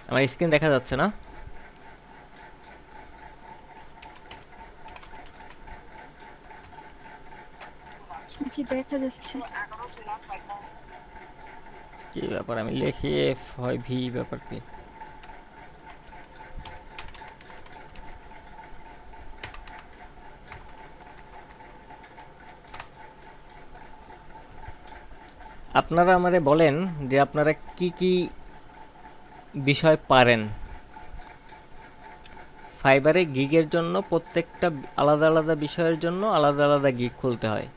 আমার স্ক্রিন দেখা যাচ্ছে না? জি দেখা যাচ্ছে। কি ব্যাপার, আমি লিখি এফ হয় ভি, ব্যাপার কি? আপনারা আমারে বলেন যে আপনারা কি কি বিষয় পারেন। ফাইবারে গিগের জন্য প্রত্যেকটা আলাদা আলাদা বিষয়ের জন্য আলাদা আলাদা গিগ খুলতে হয়।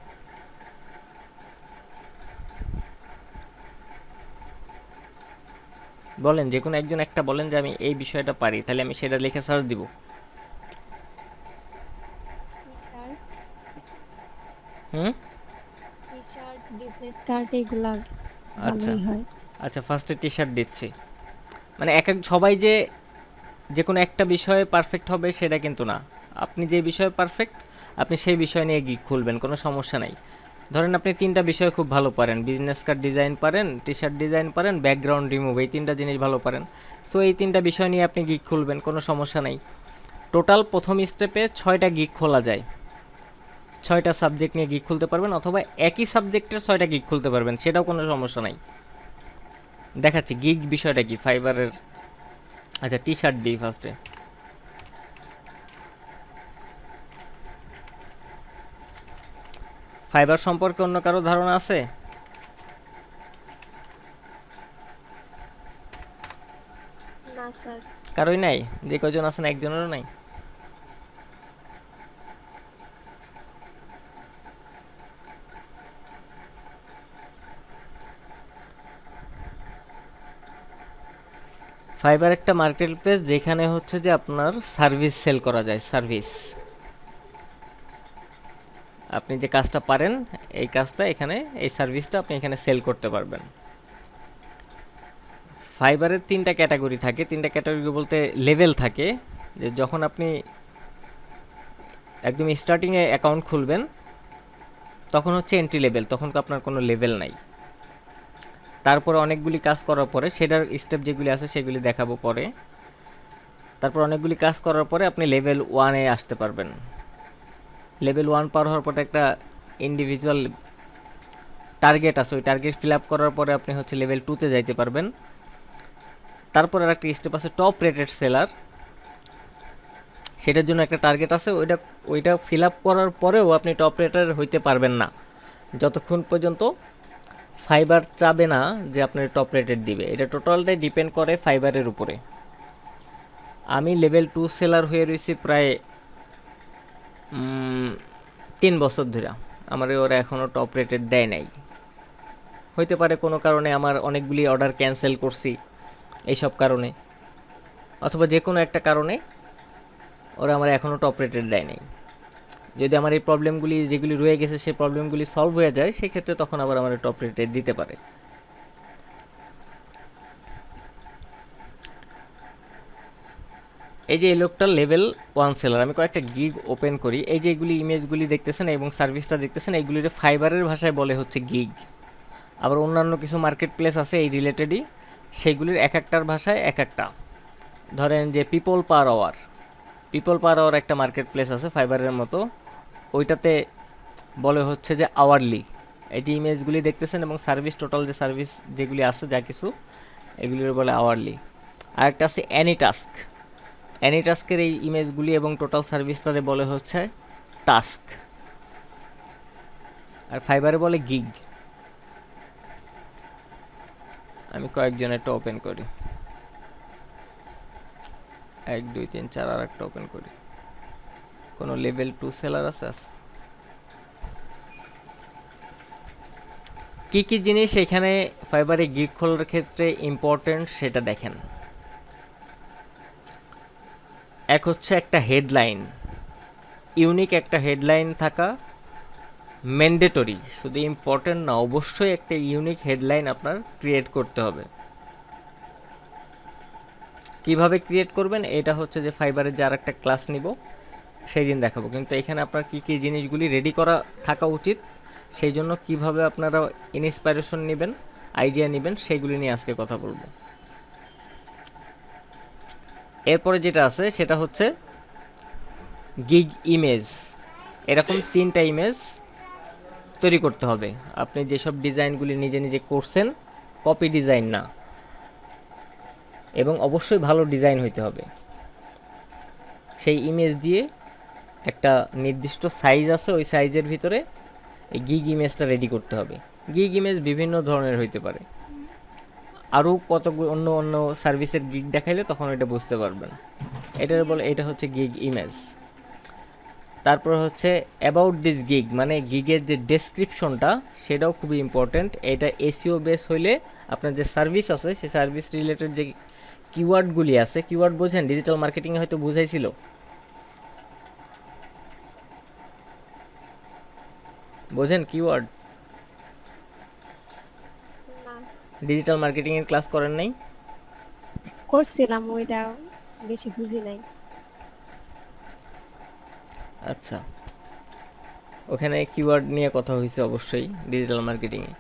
বলেন, যে কোনো একজন একটা বলেন যে আমি এই বিষয়টা পারি, তাহলে আমি সেটা লিখে সার্চ দিব। টি শার্ট, হুম। টি শার্ট, বিজনেস কার্ড এগুলা আচ্ছা, ভালোই হয়। আচ্ছা, ফার্স্টে টি শার্ট দিচ্ছি। মানে এক এক সবাই যে যে কোনো একটা বিষয়ে পারফেক্ট হবে সেটা কিন্তু না। আপনি যে বিষয়ে পারফেক্ট, আপনি সেই বিষয় নিয়ে গিগ খুলবেন, কোনো সমস্যা নাই। ধরেন আপনি তিনটা বিষয় খুব ভালো পারেন, বিজনেস কার্ড ডিজাইন পারেন, টি শার্ট ডিজাইন পারেন, ব্যাকগ্রাউন্ড রিমুভ, এই তিনটা জিনিস ভালো পারেন। সো এই তিনটা বিষয় নিয়ে আপনি গিগ খুলবেন, কোনো সমস্যা নাই। টোটাল প্রথম স্টেপে 6টা গিগ খোলা যায়। 6টা সাবজেক্ট নিয়ে গিগ খুলতে পারবেন, অথবা একই সাবজেক্টের 6টা গিগ খুলতে পারবেন, সেটাও কোনো সমস্যা নাই। দেখাচ্ছি গিগ বিষয়টা কি ফাইবারের। আচ্ছা, টি শার্ট দিই ফার্স্টে। ফাইবার সম্পর্কে অন্য কারো ধারণা আছে? না স্যার। কারোই নাই? যে কয়জন আছেন একজনেরও নাই? ফাইবার একটা মার্কেট প্লেস যেখানে হচ্ছে যে আপনার সার্ভিস সেল করা যায়। সার্ভিস, আপনি যে কাজটা পারেন এই কাজটা এখানে, এই সার্ভিসটা আপনি এখানে সেল করতে পারবেন। ফাইবারের তিনটা ক্যাটাগরি থাকে। তিনটা ক্যাটাগরি বলতে লেভেল থাকে। যে যখন আপনি একদম স্টার্টিংয়ে অ্যাকাউন্ট খুলবেন তখন হচ্ছে এন্ট্রি লেভেল, তখন তো আপনার কোনো লেভেল নাই। তারপরে অনেকগুলি কাজ করার পরে, সেটার স্টেপ যেগুলি আছে সেগুলি দেখাবো পরে। তারপর অনেকগুলি কাজ করার পরে আপনি লেভেল 1-এ আসতে পারবেন। লেভেল 1 পার হওয়ার পরে একটা ইন্ডিভিজুয়াল টার্গেট আছে, ওই টার্গেট ফিল আপ করার পরে আপনি হচ্ছে লেভেল 2-তে যাইতে পারবেন। তারপর আর একটা স্টেপ আছে টপ রেটেড সেলার, সেটার জন্য একটা টার্গেট আছে। ওইটা ফিল আপ করার পরেও আপনি টপ রেটার হইতে পারবেন না যতক্ষণ পর্যন্ত ফাইবার চাবে না যে আপনার টপ রেটেড দিবে। এটা টোটালটাই ডিপেন্ড করে ফাইবারের উপরে। আমি লেভেল 2 সেলার হয়ে রয়েছি প্রায় 3 বছর ধরে। আমার ওরা এখনও টপ রেটেড দেয় নাই। হইতে পারে কোনো কারণে আমার অনেকগুলি অর্ডার ক্যান্সেল করছি এইসব কারণে, অথবা যে কোনো একটা কারণে ওরা আমার এখনও টপ রেটেড দেয় নাই। যদি আমার এই প্রবলেমগুলি যেগুলি রয়ে গেছে সেই প্রবলেমগুলি সলভ হয়ে যায়, সেক্ষেত্রে তখন আবার আমার টপ রেটেড দিতে পারে। এই যে এই লোকটা লেভেল 1 সেলার। আমি কয়েকটা গিগ ওপেন করি। এই যে এগুলি ইমেজগুলি দেখতেছেন এবং সার্ভিসটা দেখতেছেন, এইগুলির ফাইবারের ভাষায় বলে হচ্ছে গিগ। আবার অন্যান্য কিছু মার্কেট প্লেস আছে এই রিলেটেডই, সেইগুলির এক একটার ভাষায় এক একটা। ধরেন যে people per hour, people per hour একটা মার্কেট প্লেস আছে ফাইবারের মতো, ওইটাতে বলে হচ্ছে যে আওয়ারলি। এই যে ইমেজগুলি দেখতেছেন এবং সার্ভিস, টোটাল যে সার্ভিস যেগুলি আছে যা কিছু, এগুলির বলে আওয়ারলি। আরেকটা আছে অ্যানি টাস্ক। অ্যানি টাস্কের এই ইমেজগুলি এবং টোটাল সার্ভিসটারে বলে হচ্ছে টাস্ক। আর ফাইবারে বলে গিগ। আমি কয়েকজনেরটা ওপেন করি, 1 2 3 4, আর একটা ওপেন করি। কোনো লেভেল 2 সেলার আছে? কী কী জিনিস এখানে ফাইবারে গিগ খোলার ক্ষেত্রে ইম্পর্টেন্ট সেটা দেখেন। এক হচ্ছে একটা হেডলাইন, ইউনিক একটা হেডলাইন থাকা ম্যান্ডেটরি। শুধু ইম্পর্টেন্ট না, অবশ্যই একটা ইউনিক হেডলাইন আপনার ক্রিয়েট করতে হবে। কিভাবে ক্রিয়েট করবেন এটা হচ্ছে যে ফাইবারের যার একটা ক্লাস নিব সেই দিন দেখাবো, কিন্তু এখানে আপনার কী কী জিনিসগুলি রেডি করা থাকা উচিত, সেই জন্য কীভাবে আপনারা ইন্সপাইরেশন নেবেন, আইডিয়া নেবেন, সেইগুলি নিয়ে আজকে কথা বলবো। এরপরে যেটা আছে সেটা হচ্ছে গিগ ইমেজ। এরকম 3টা ইমেজ তৈরি করতে হবে। আপনি যেসব ডিজাইনগুলি নিজে নিজে করছেন, কপি ডিজাইন না, এবং অবশ্যই ভালো ডিজাইন হইতে হবে। সেই ইমেজ দিয়ে একটা নির্দিষ্ট সাইজ আছে, ওই সাইজের ভিতরে এই গিগ ইমেজটা রেডি করতে হবে। গিগ ইমেজ বিভিন্ন ধরনের হইতে পারে, আরও কত অন্য অন্য সার্ভিসের গিগ দেখাইলে তখন এটা বুঝতে পারবেন। এটার বলে এটা হচ্ছে গিগ ইমেজ। তারপর হচ্ছে অ্যাবাউট দিস গিগ, মানে গিগের যে ডেসক্রিপশনটা সেটাও খুবই ইম্পর্ট্যান্ট। এটা এসইও বেস হইলে আপনার যে সার্ভিস আছে সেই সার্ভিস রিলেটেড যে কিওয়ার্ডগুলি আছে, কিওয়ার্ড বোঝেন, ডিজিটাল মার্কেটিংয়ে হয়তো বুঝাইছিল। বোঝেন কিওয়ার্ড? না, ডিজিটাল মার্কেটিংয়ের ক্লাস করেন নাই? করছিলাম, ওইটা বেশি বুঝি নাই। আচ্ছা, ওখানে কিওয়ার্ড নিয়ে কথা হয়েছে অবশ্যই ডিজিটাল মার্কেটিংয়ে।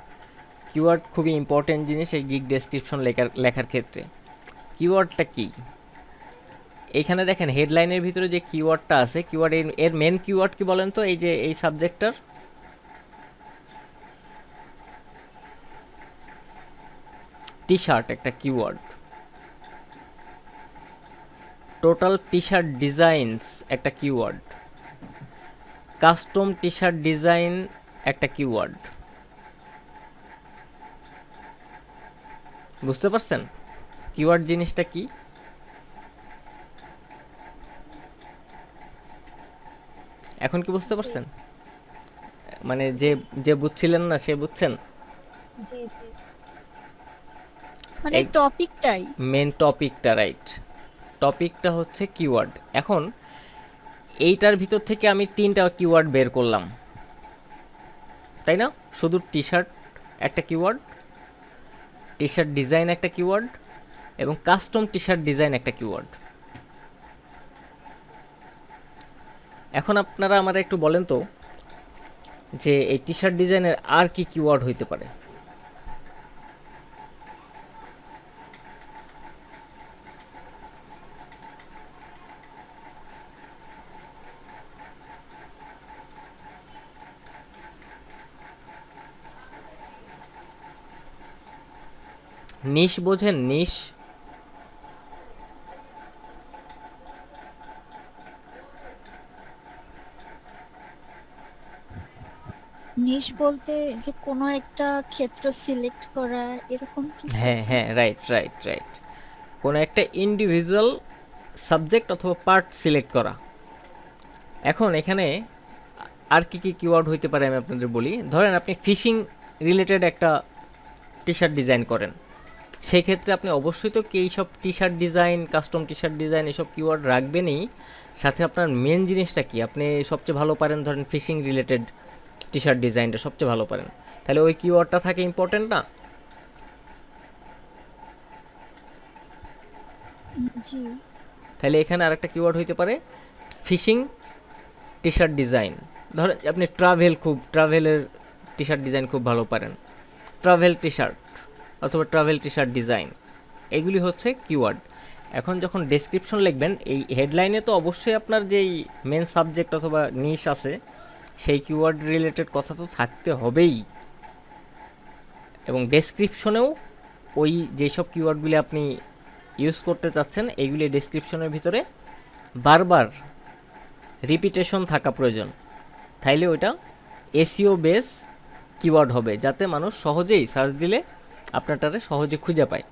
কিওয়ার্ড খুবই ইম্পর্টেন্ট জিনিস এই গিগ ডেসক্রিপশন লেখার ক্ষেত্রে। কিওয়ার্ডটা কি? এইখানে দেখেন হেডলাইনের ভিতরে যে কিওয়ার্ডটা আছে, কিওয়ার্ড এর মেন কিওয়ার্ড কি বলেন তো? এই যে এই সাবজেক্টটার টি শার্ট একটা keyword, total T shirt designs একটা keyword, custom T shirt design একটা কিওয়ার্ড। বুঝতে পারছেন কিওয়ার্ড জিনিসটা কি? এখন কি বুঝতে পারছেন? মানে যে যে বুঝছিলেন না সে বুঝছেন? জি জি। মানে এই টপিকটাই। মেন টপিকটা, রাইট, টপিকটা হচ্ছে কিওয়ার্ড। এখন এইটার ভিতর থেকে আমি 3টা কিওয়ার্ড বের করলাম, তাই না? শুধু টি শার্ট একটা কিওয়ার্ড, টি শার্ট ডিজাইন একটা কিওয়ার্ড, এবং কাস্টম টি শার্ট ডিজাইন একটা কিওয়ার্ড। এখন আপনারা আমার একটু বলেন তো যে এই টি শার্ট ডিজাইনের আর কি কিওয়ার্ড হইতে পারে? নিশ বোঝেন? নিশ, নিশ বলতে যে কোনো একটা ক্ষেত্র সিলেক্ট করা, এরকম কিছু। হ্যাঁ হ্যাঁ, রাইট রাইট রাইট, কোনো একটা ইন্ডিভিজুয়াল সাবজেক্ট অথবা পার্ট সিলেক্ট করা। এখন এখানে আর কি কি কিওয়ার্ড হইতে পারে আমি আপনাদের বলি। ধরেন আপনি ফিশিং রিলেটেড একটা টি শার্ট ডিজাইন করেন, সেই ক্ষেত্রে আপনি অবশ্যই তো এই সব টি shirt design, custom T shirt design এসব কিওয়ার্ড রাখবেনই। সাথে আপনার মেন জিনিসটা কি আপনি সবচেয়ে ভালো পারেন, ধরেন ফিশিং রিলেটেড টি শার্ট ডিজাইনটা সবচেয়ে ভালো পারেন, তাহলে ওই কিওয়ার্ডটা থাকে ইম্পর্টেন্ট না? জি। তাহলে এখানে আরেকটা কিওয়ার্ড হইতে পারে ফিশিং টি শার্ট ডিজাইন। ধরেন আপনি ট্রাভেলের টি শার্ট ডিজাইন খুব ভালো পারেন, ট্রাভেল টি শার্ট অথবা ট্রাভেল টি শার্ট ডিজাইন, এগুলি হচ্ছে কিওয়ার্ড। এখন যখন ডেসক্রিপশন লিখবেন, এই হেডলাইনে তো অবশ্যই আপনার যেই মেন সাবজেক্ট অথবা নিশ আছে সেই কিওয়ার্ড রিলেটেড কথা তো থাকতে হবেই, এবং ডেসক্রিপশনেও ওই যেসব কিওয়ার্ডগুলি আপনি ইউজ করতে চাচ্ছেন এইগুলি ডেসক্রিপশনের ভিতরে বারবার রিপিটেশন থাকা প্রয়োজন। তাইলে ওইটা এসইও বেস কিওয়ার্ড হবে, যাতে মানুষ সহজেই সার্চ দিলে আপনারটারে সহজে খুঁজে পায়।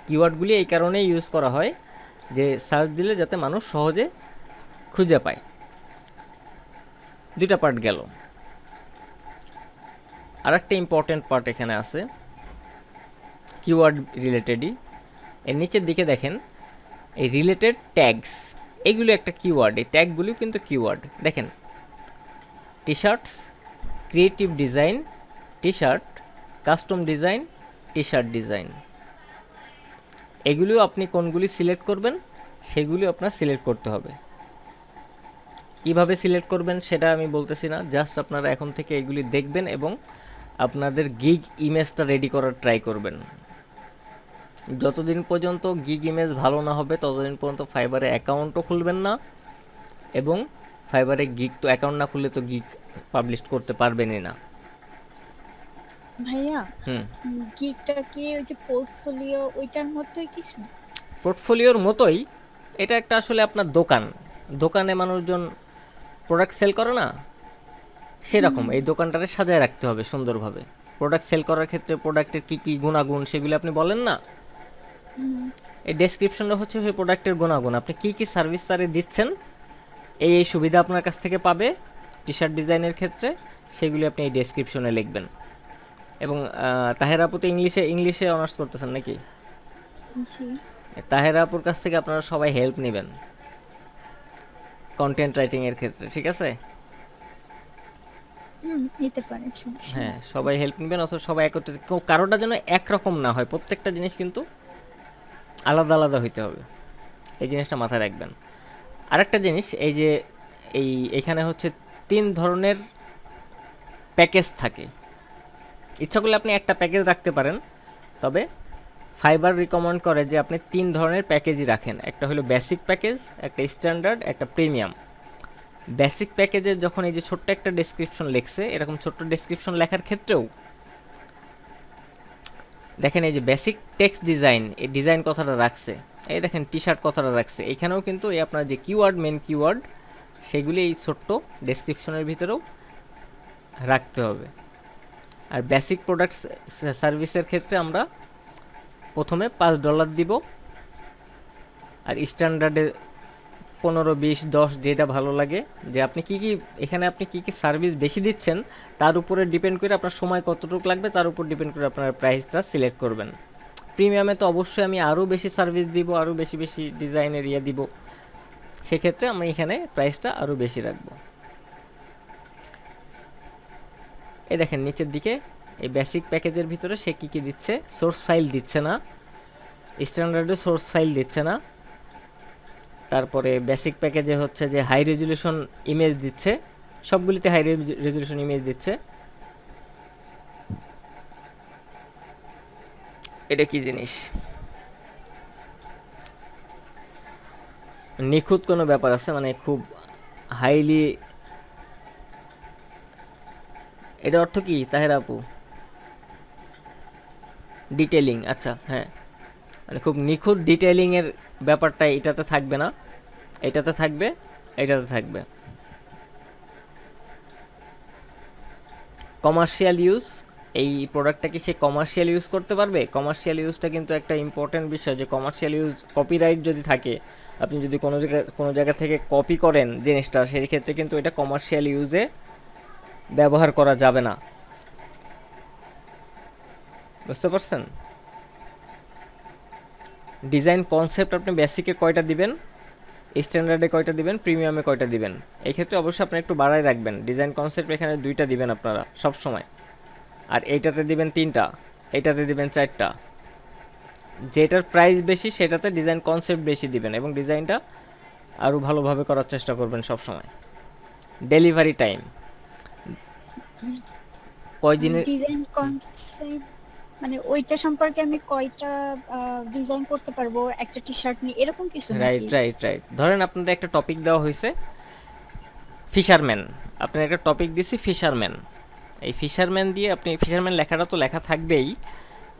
কিওয়ার্ডগুলি এই কারণে ইউজ করা হয় যে সার্চ দিলে যাতে মানুষ সহজে খুঁজে পায়। 2টা পার্ট গেল, আর একটা ইম্পর্টেন্ট পার্ট এখানে আছে কিওয়ার্ড রিলেটেডই। এর নিচের দিকে দেখেন এই রিলেটেড ট্যাগস, এগুলো একটা কিওয়ার্ড, এই ট্যাগগুলিও কিন্তু কিওয়ার্ড। দেখেন টি shorts, creative design T shirt, custom design টি শার্ট ডিজাইন, এগুলিও আপনি কোনগুলি সিলেক্ট করবেন সেগুলি আপনার সিলেক্ট করতে হবে। কিভাবে সিলেক্ট করবেন সেটা আমি বলতেছি না, জাস্ট আপনারা এখন থেকে এগুলি দেখবেন এবং আপনাদের গিগ ইমেজটা রেডি করার ট্রাই করবেন। যতদিন পর্যন্ত গিগ ইমেজ ভালো না হবে ততদিন পর্যন্ত ফাইবারে অ্যাকাউন্টও খুলবেন না, এবং ফাইবারে গিগ তো অ্যাকাউন্ট না খুললে তো গিগ পাবলিশ করতে পারবেনই না। ভাইয়া, হুম, গিগটা কি ওই যে পোর্টফোলিও ওইটার মতোই কিছু? পোর্টফোলিওর মতোই। এটা একটা আসলে আপনার দোকান, দোকানে মানুষজন প্রোডাক্ট সেল করে না, সেরকম এই দোকানটারে সাজায় রাখতে হবে সুন্দরভাবে। প্রোডাক্ট সেল করার ক্ষেত্রে প্রোডাক্টের কী কী গুণাগুণ সেগুলো আপনি বলেন না, এই ডেসক্রিপশনটা হচ্ছে সেই প্রোডাক্টের গুণাগুণ, আপনি কী কী সার্ভিস তারে দিচ্ছেন, এই এই সুবিধা আপনার কাছ থেকে পাবে টি শার্ট ডিজাইনের ক্ষেত্রে, সেগুলি আপনি এই ডেসক্রিপশনে লিখবেন। এবং তাহেরা আপু তো ইংলিশে অনার্স করতেছেন নাকি? জি। তাহেরা আপুর কাছ থেকে আপনারা সবাই হেল্প নেবেন কন্টেন্ট রাইটিংয়ের ক্ষেত্রে, ঠিক আছে? নিতে পারেন, সমস্যা হ্যাঁ, নেই। সবাই হেল্প নেবেন, অথবা সবাই একত্রে, কারোটা যেন একরকম না হয়, প্রত্যেকটা জিনিস কিন্তু আলাদা আলাদা হইতে হবে, এই জিনিসটা মাথায় রাখবেন। আরেকটা জিনিস, এই যে এখানে হচ্ছে 3 ধরনের প্যাকেজ থাকে। ইচ্ছা করলে আপনি একটা প্যাকেজ রাখতে পারেন, তবে ফাইবার রিকমেন্ড করে যে আপনি 3 ধরনের প্যাকেজই রাখেন। একটা হলো বেসিক প্যাকেজ, একটা স্ট্যান্ডার্ড, একটা প্রিমিয়াম। বেসিক প্যাকেজে যখন এই যে ছোট্ট একটা ডেসক্রিপশন লিখছে, এরকম ছোট্ট ডেসক্রিপশন লেখার ক্ষেত্রেও দেখেন এই যে বেসিক টেক্সট ডিজাইন, এই ডিজাইন কথাটা রাখছে, এই দেখেন টি শার্ট কথাটা রাখছে, এখানেও কিন্তু এই আপনার যে কিওয়ার্ড, মেন কিওয়ার্ড, সেগুলি এই ছোট্ট ডেসক্রিপশনের ভিতরেও রাখতে হবে। আর বেসিক প্রোডাক্ট সার্ভিসের ক্ষেত্রে আমরা প্রথমে $5 দিব, আর স্ট্যান্ডার্ডে 15, 20, 10 যেটা ভালো লাগে, যে আপনি কী কী এখানে আপনি কী কী সার্ভিস বেশি দিচ্ছেন তার উপরে ডিপেন্ড করে, আপনার সময় কতটুকু লাগবে তার উপর ডিপেন্ড করে আপনার প্রাইসটা সিলেক্ট করবেন। প্রিমিয়ামে তো অবশ্যই আমি আরও বেশি সার্ভিস দিব, আরও বেশি বেশি ডিজাইনের দিব, সেক্ষেত্রে আমি এখানে প্রাইসটা আরও বেশি রাখবো। এই দেখেন নিচের দিকে এই বেসিক প্যাকেজের ভিতরে সে কী কী দিচ্ছে, সোর্স ফাইল দিচ্ছে না, স্ট্যান্ডার্ডে সোর্স ফাইল দিচ্ছে না, তারপরে বেসিক প্যাকেজে হচ্ছে যে হাই রেজুলেশন ইমেজ দিচ্ছে, সবগুলিতে হাই রেজুলেশন ইমেজ দিচ্ছে। এটা কি জিনিস, নিখুঁত কোনো ব্যাপার আছে, মানে খুব হাইলি, এটা অর্থ কি তাহেরা আপু? ডিটেলিং, আচ্ছা হ্যাঁ, মানে খুব নিখুঁত ডিটেলিংয়ের ব্যাপারটা এটাতে থাকবে না, এটাতে থাকবে, এটাতে থাকবে। কমার্শিয়াল ইউজ, এই প্রোডাক্টটা কি সে কমার্শিয়াল ইউজ করতে পারবে? কমার্শিয়াল ইউজটা কিন্তু একটা ইম্পর্ট্যান্ট বিষয়, যে কমার্শিয়াল ইউজ, কপিরাইট যদি থাকে, আপনি যদি কোনো জায়গা থেকে কপি করেন জিনিসটা, সেই ক্ষেত্রে কিন্তু এটা কমার্শিয়াল ইউজে ব্যবহার করা যাবে না, বুঝতে পারছেন? ডিজাইন কনসেপ্ট আপনি বেসিকে কয়টা দিবেন, স্ট্যান্ডার্ডে কয়টা দিবেন, প্রিমিয়ামে কয়টা দিবেন, এই ক্ষেত্রে অবশ্যই আপনি একটু বাড়াই রাখবেন। ডিজাইন কনসেপ্ট এখানে 2টা দিবেন আপনারা সব সময়, আর এইটাতে দিবেন 3টা, এইটাতে দিবেন 4টা। যেটার প্রাইস বেশি সেটাতে ডিজাইন কনসেপ্ট বেশি দিবেন, এবং ডিজাইনটা আরও ভালোভাবে করার চেষ্টা করবেন সব সময়। ডেলিভারি টাইম কয় দিনের, ডিজাইন কনসেপ্ট মানে ওইটা সম্পর্কে আমি কয়টা ডিজাইন করতে পারবো একটা টি শার্ট নিয়ে, এরকম কিছু রাইট নাকি? রাইট রাইট ধরেন আপনাদের একটা টপিক দেওয়া হয়েছে ফিশারম্যান, আপনার একটা টপিক দিছি ফিশারম্যান, এই ফিশারম্যান দিয়ে আপনি, ফিশারম্যান লেখাটা তো লেখা থাকবেই,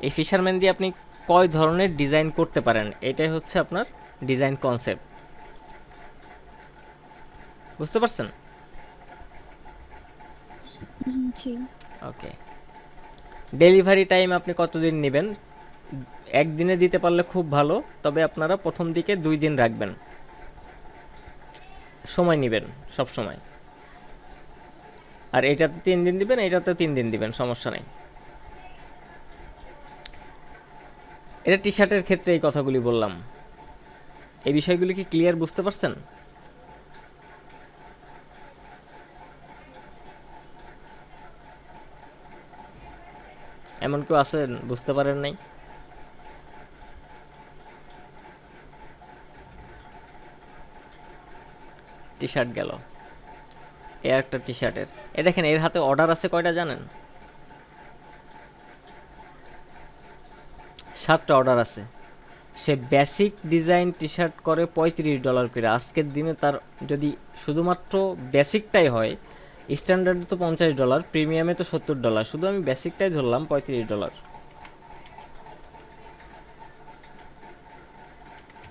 এই ফিশারম্যান দিয়ে আপনি কয় ধরনের ডিজাইন করতে পারেন, এটাই হচ্ছে আপনার ডিজাইন কনসেপ্ট, বুঝতে পারছেন? জি। ওকে। ডেলিভারি টাইম আপনি কতদিন নেবেন? একদিনে দিতে পারলে খুব ভালো, তবে আপনারা প্রথম দিকে 2 দিন রাখবেন, সময় নেবেন সব সময়। আর এটাতে 3 দিন দিবেন, এটাতে 3 দিন দিবেন, সমস্যা নেই। এটা টি শার্টের ক্ষেত্রে এই কথাগুলি বললাম, এই বিষয়গুলি কি ক্লিয়ার, বুঝতে পারছেন? এমন কেউ আছেন বুঝতে পারেন নাই? টি শার্ট গেল, এ একটা টি শার্টের, এ দেখেন এর হাতে অর্ডার আছে কয়টা জানেন? 7টা অর্ডার আছে। সে বেসিক ডিজাইন টি শার্ট করে $35 করে। আজকের দিনে তার যদি শুধুমাত্র বেসিকটাই হয়, স্ট্যান্ডার্ড তো $50, প্রিমিয়ামে তো $70, শুধু আমি বেসিকটাই ধরলাম $35।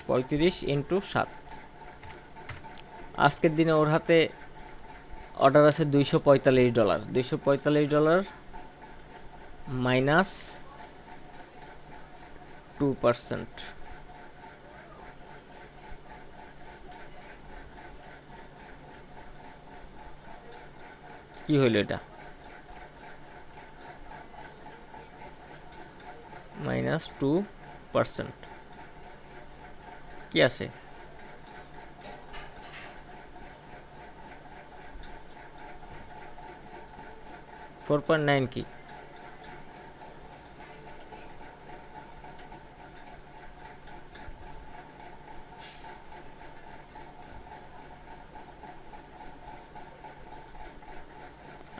35 ইন্টু 7, আজকের দিনে ওর হাতে অর্ডার আছে $245। $245 মাইনাস 2%, কি হইল এটা? মাইনাস 2% কি আছে? 4.9 কি?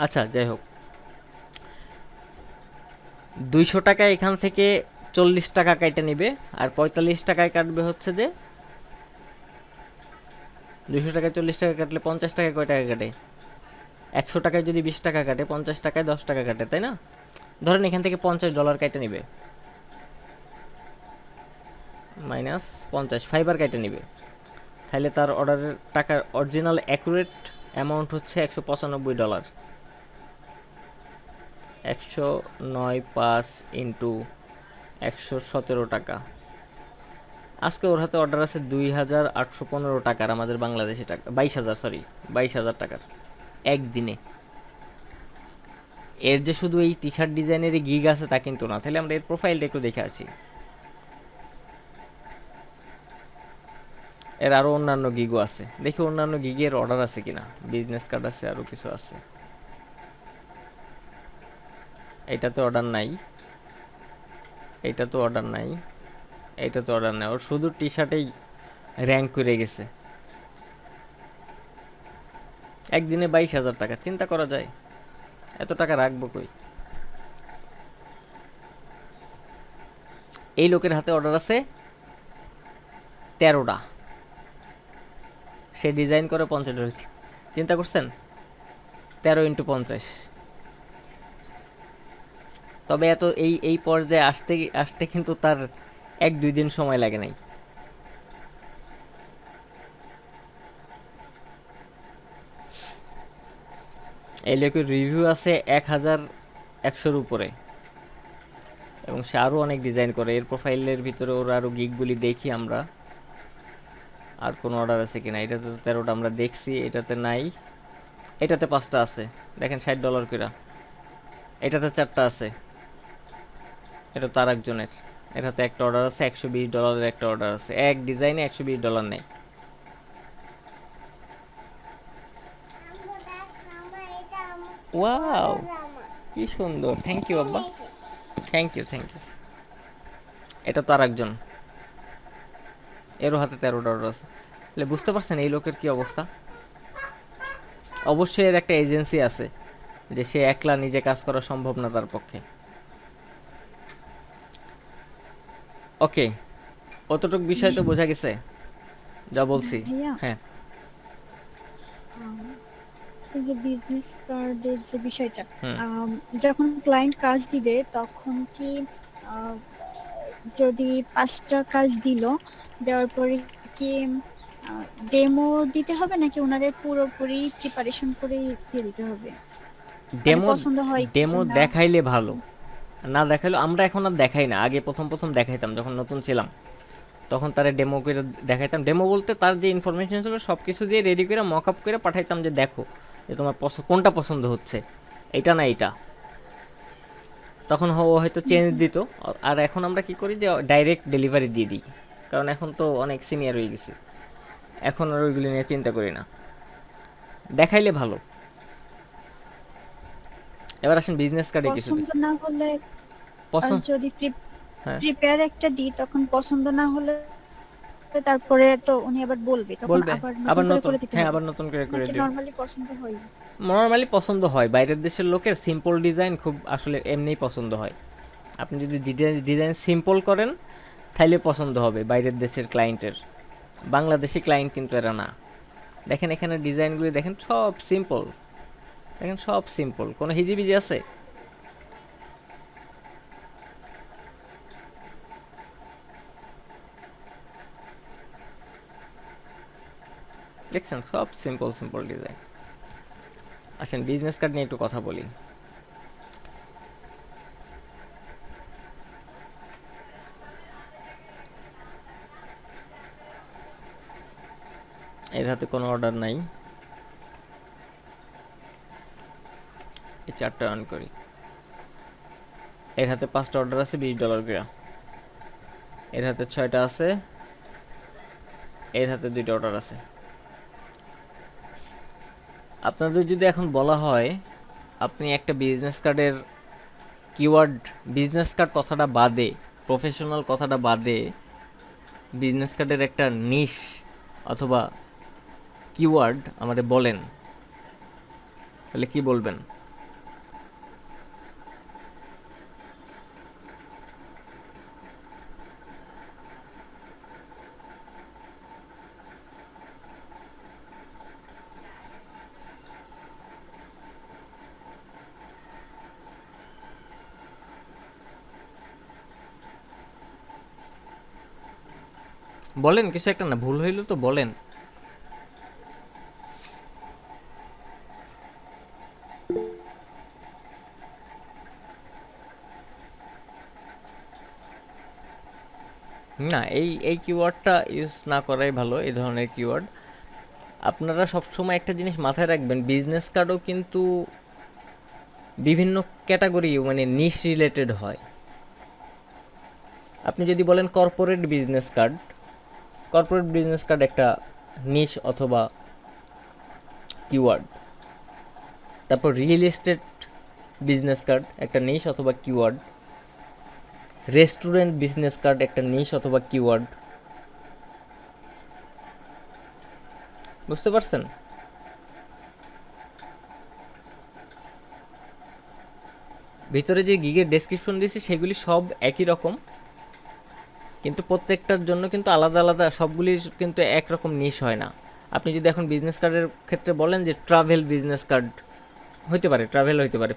আচ্ছা যাই হোক, 200 টাকা এখান থেকে 40 টাকা কাইটা নিবে, আর 45 টাকায় কাটবে হচ্ছে যে 200 টাকায় 40 টাকা কাটলে 50 টাকায় কয় টাকা কাটে? 100 টাকায় যদি 20 টাকা কাটে, 50 টাকায় 10 টাকা কাটে, তাই না? ধরেন এখান থেকে $50 কাইটা নিবে, মাইনাস 50 ফাইবার কাইটা নিবে, তাহলে তার অর্ডারের টাকার অরিজিনাল অ্যাকুরেট অ্যামাউন্ট হচ্ছে $195। 109.5 ইন্টু 117 টাকা। আজকে ওর হাতে অর্ডার আছে 2815 টাকার, আমাদের বাংলাদেশি টাকা 22,000 টাকার একদিনে। এর যে শুধু এই টি শার্ট ডিজাইনেরই গিগ আছে তা কিন্তু না। তাহলে আমরা এর প্রোফাইলটা একটু দেখে আসি। এর আরও অন্যান্য গিগও আছে, দেখি অন্যান্য গিগের অর্ডার আছে কিনা। বিজনেস কার্ড আছে, আরও কিছু আছে। এইটাতে অর্ডার নাই, এইটাতে অর্ডার নাই, এইটাতে অর্ডার নাই। ওর শুধু টি শার্টেই র্যাঙ্ক করে গেছে। একদিনে 22,000 টাকা, চিন্তা করা যায়? এত টাকা রাখবো কই? এই লোকের হাতে অর্ডার আছে 13টা, সে ডিজাইন করে $50। চিন্তা করছেন? 13 ইন্টু 50। তবে এত এই পর্যায়ে আসতে কিন্তু তার 1-2 দিন সময় লাগে নাই। এই লোকের রিভিউ আছে 1100-র উপরে, এবং সে আরও অনেক ডিজাইন করে। এর প্রোফাইলের ভিতরে ওর আরও গিগগুলি দেখি আমরা, আর কোনো অর্ডার আছে কিনা। এটাতে তো 13টা আমরা দেখছি, এটাতে নাই। এটাতে 5টা আছে, দেখেন $60 করে। এটাতে 4টা আছে, এটা তো আর একজনের। এটাতে একটা অর্ডার আছে $120 একটা অর্ডার আছে। এক ডিজাইনে $120 নেই। ওয়াও, কি সুন্দর! থ্যাংক ইউ আব্বা, থ্যাংক ইউ। এটা তো আর একজন, এরও হাতে 13টা অর্ডার আছে। তাহলে বুঝতে পারছেন এই লোকের কি অবস্থা? অবশ্যই এর একটা এজেন্সি আছে, যে সে একলা নিজে কাজ করা সম্ভব না তার পক্ষে। ওকে, অতটুক বিষয় তো বোঝা গেছে যা বলছি? ভাইয়া, হ্যাঁ, এই যে বিজনেস কার্ডের যে বিষয়টা, হুম। যখন ক্লায়েন্ট কাজ দিবে তখন কি আহ, যদি 5টা কাজ দিল, দেওয়ার পরে কি ডেমো দিতে হবে নাকি ওনাদের পুরোপুরি প্রিপারেশন করে দিয়ে দিতে হবে? ডেমো পছন্দ হয় ডেমো কিনা? দেখাইলে ভালো, না দেখাইলে আমরা এখন আর দেখাই না। আগে প্রথম দেখাইতাম, যখন নতুন ছিলাম তখন তারা ডেমো করে দেখাইতাম। ডেমো বলতে তার যে ইনফরমেশন ছিল সব কিছু দিয়ে রেডি করে মক আপ করে পাঠাইতাম, যে দেখো যে তোমার কোনটা পছন্দ হচ্ছে, এটা না এটা। তখন ও হয়তো চেঞ্জ দিত। আর এখন আমরা কি করি, যে ডাইরেক্ট ডেলিভারি দিয়ে দিই, কারণ এখন তো অনেক সিনিয়র হয়ে গেছি, এখন আর ওইগুলি নিয়ে চিন্তা করি না। দেখাইলে ভালো। এবার আসেন বিজনেস কার্ডে কিছু পছন্দ না হলে, পছন্দ। যদি হ্যাঁ, প্রিপেয়ার একটা দিই তখন পছন্দ না হলে তারপরে তো উনি আবার বলবে, তখন বলবে আবার নতুন আবার করে নতুন, করে দিতে হ্যাঁ হবে আবার নতুন করে করে নাকি দিও। নরমালি পছন্দ হয়? নর্মালি পছন্দ হয়, বাইরের দেশের লোকের সিম্পল ডিজাইন খুব আসলে এমনিই পছন্দ হয়। আপনি যদি ডিজাইন সিম্পল করেন তাহলে পছন্দ হবে বাইরের দেশের ক্লায়েন্টের। বাংলাদেশি ক্লায়েন্ট কিন্তু এরা না। দেখেন এখানে ডিজাইনগুলি দেখেন, সব সিম্পল, দেখেন সব সিম্পল, কোনো হিজিবিজি আছে? দেখছেন সব সিম্পল সিম্পল ডিজাইন। আসেন বিজনেস কার্ড নিয়ে একটু কথা বলি। এর হাতে কোনো অর্ডার নাই, এই চারটা অন করি। এর হাতে 5টা অর্ডার আছে $20 করে, এর হাতে 6টা আছে, এর হাতে 2টা অর্ডার আছে। আপনাদের যদি এখন বলা হয় আপনি একটা বিজনেস কার্ডের কিওয়ার্ড, বিজনেস কার্ড কথাটা বাদে, প্রফেশনাল কথাটা বাদে, বিজনেস কার্ডের একটা নিশ অথবা কিওয়ার্ড আমাদের বলেন, তাহলে কি বলবেন? বলেন কিছু একটা, না ভুল হইল তো বলেন। না, এই কিওয়ার্ডটা ইউজ না করাই ভালো, এই ধরনের কিওয়ার্ড। আপনারা সবসময় একটা জিনিস মাথায় রাখবেন, বিজনেস কার্ডও কিন্তু বিভিন্ন ক্যাটাগরি মানে নিশ রিলেটেড হয়। আপনি যদি বলেন corporate business card, corporate business card একটা নিশ অথবা কিওয়ার্ড। তারপর রিয়েল এস্টেট বিজনেস কার্ড একটা নিশ অথবা কিওয়ার্ড। রেস্টুরেন্ট বিজনেস কার্ড একটা নিশ অথবা কিওয়ার্ড। বুঝতে পারছেন? ভিতরে যে গিগের ডেসক্রিপশন দিয়েছি সেগুলি সব একই রকম, কিন্তু প্রত্যেকটার জন্য কিন্তু আলাদা আলাদা, সবগুলির কিন্তু একরকম নিশ হয় না। আপনি যদি এখন বিজনেস কার্ডের ক্ষেত্রে বলেন যে ট্রাভেল বিজনেস কার্ড হইতে পারে, ট্রাভেল হইতে পারে,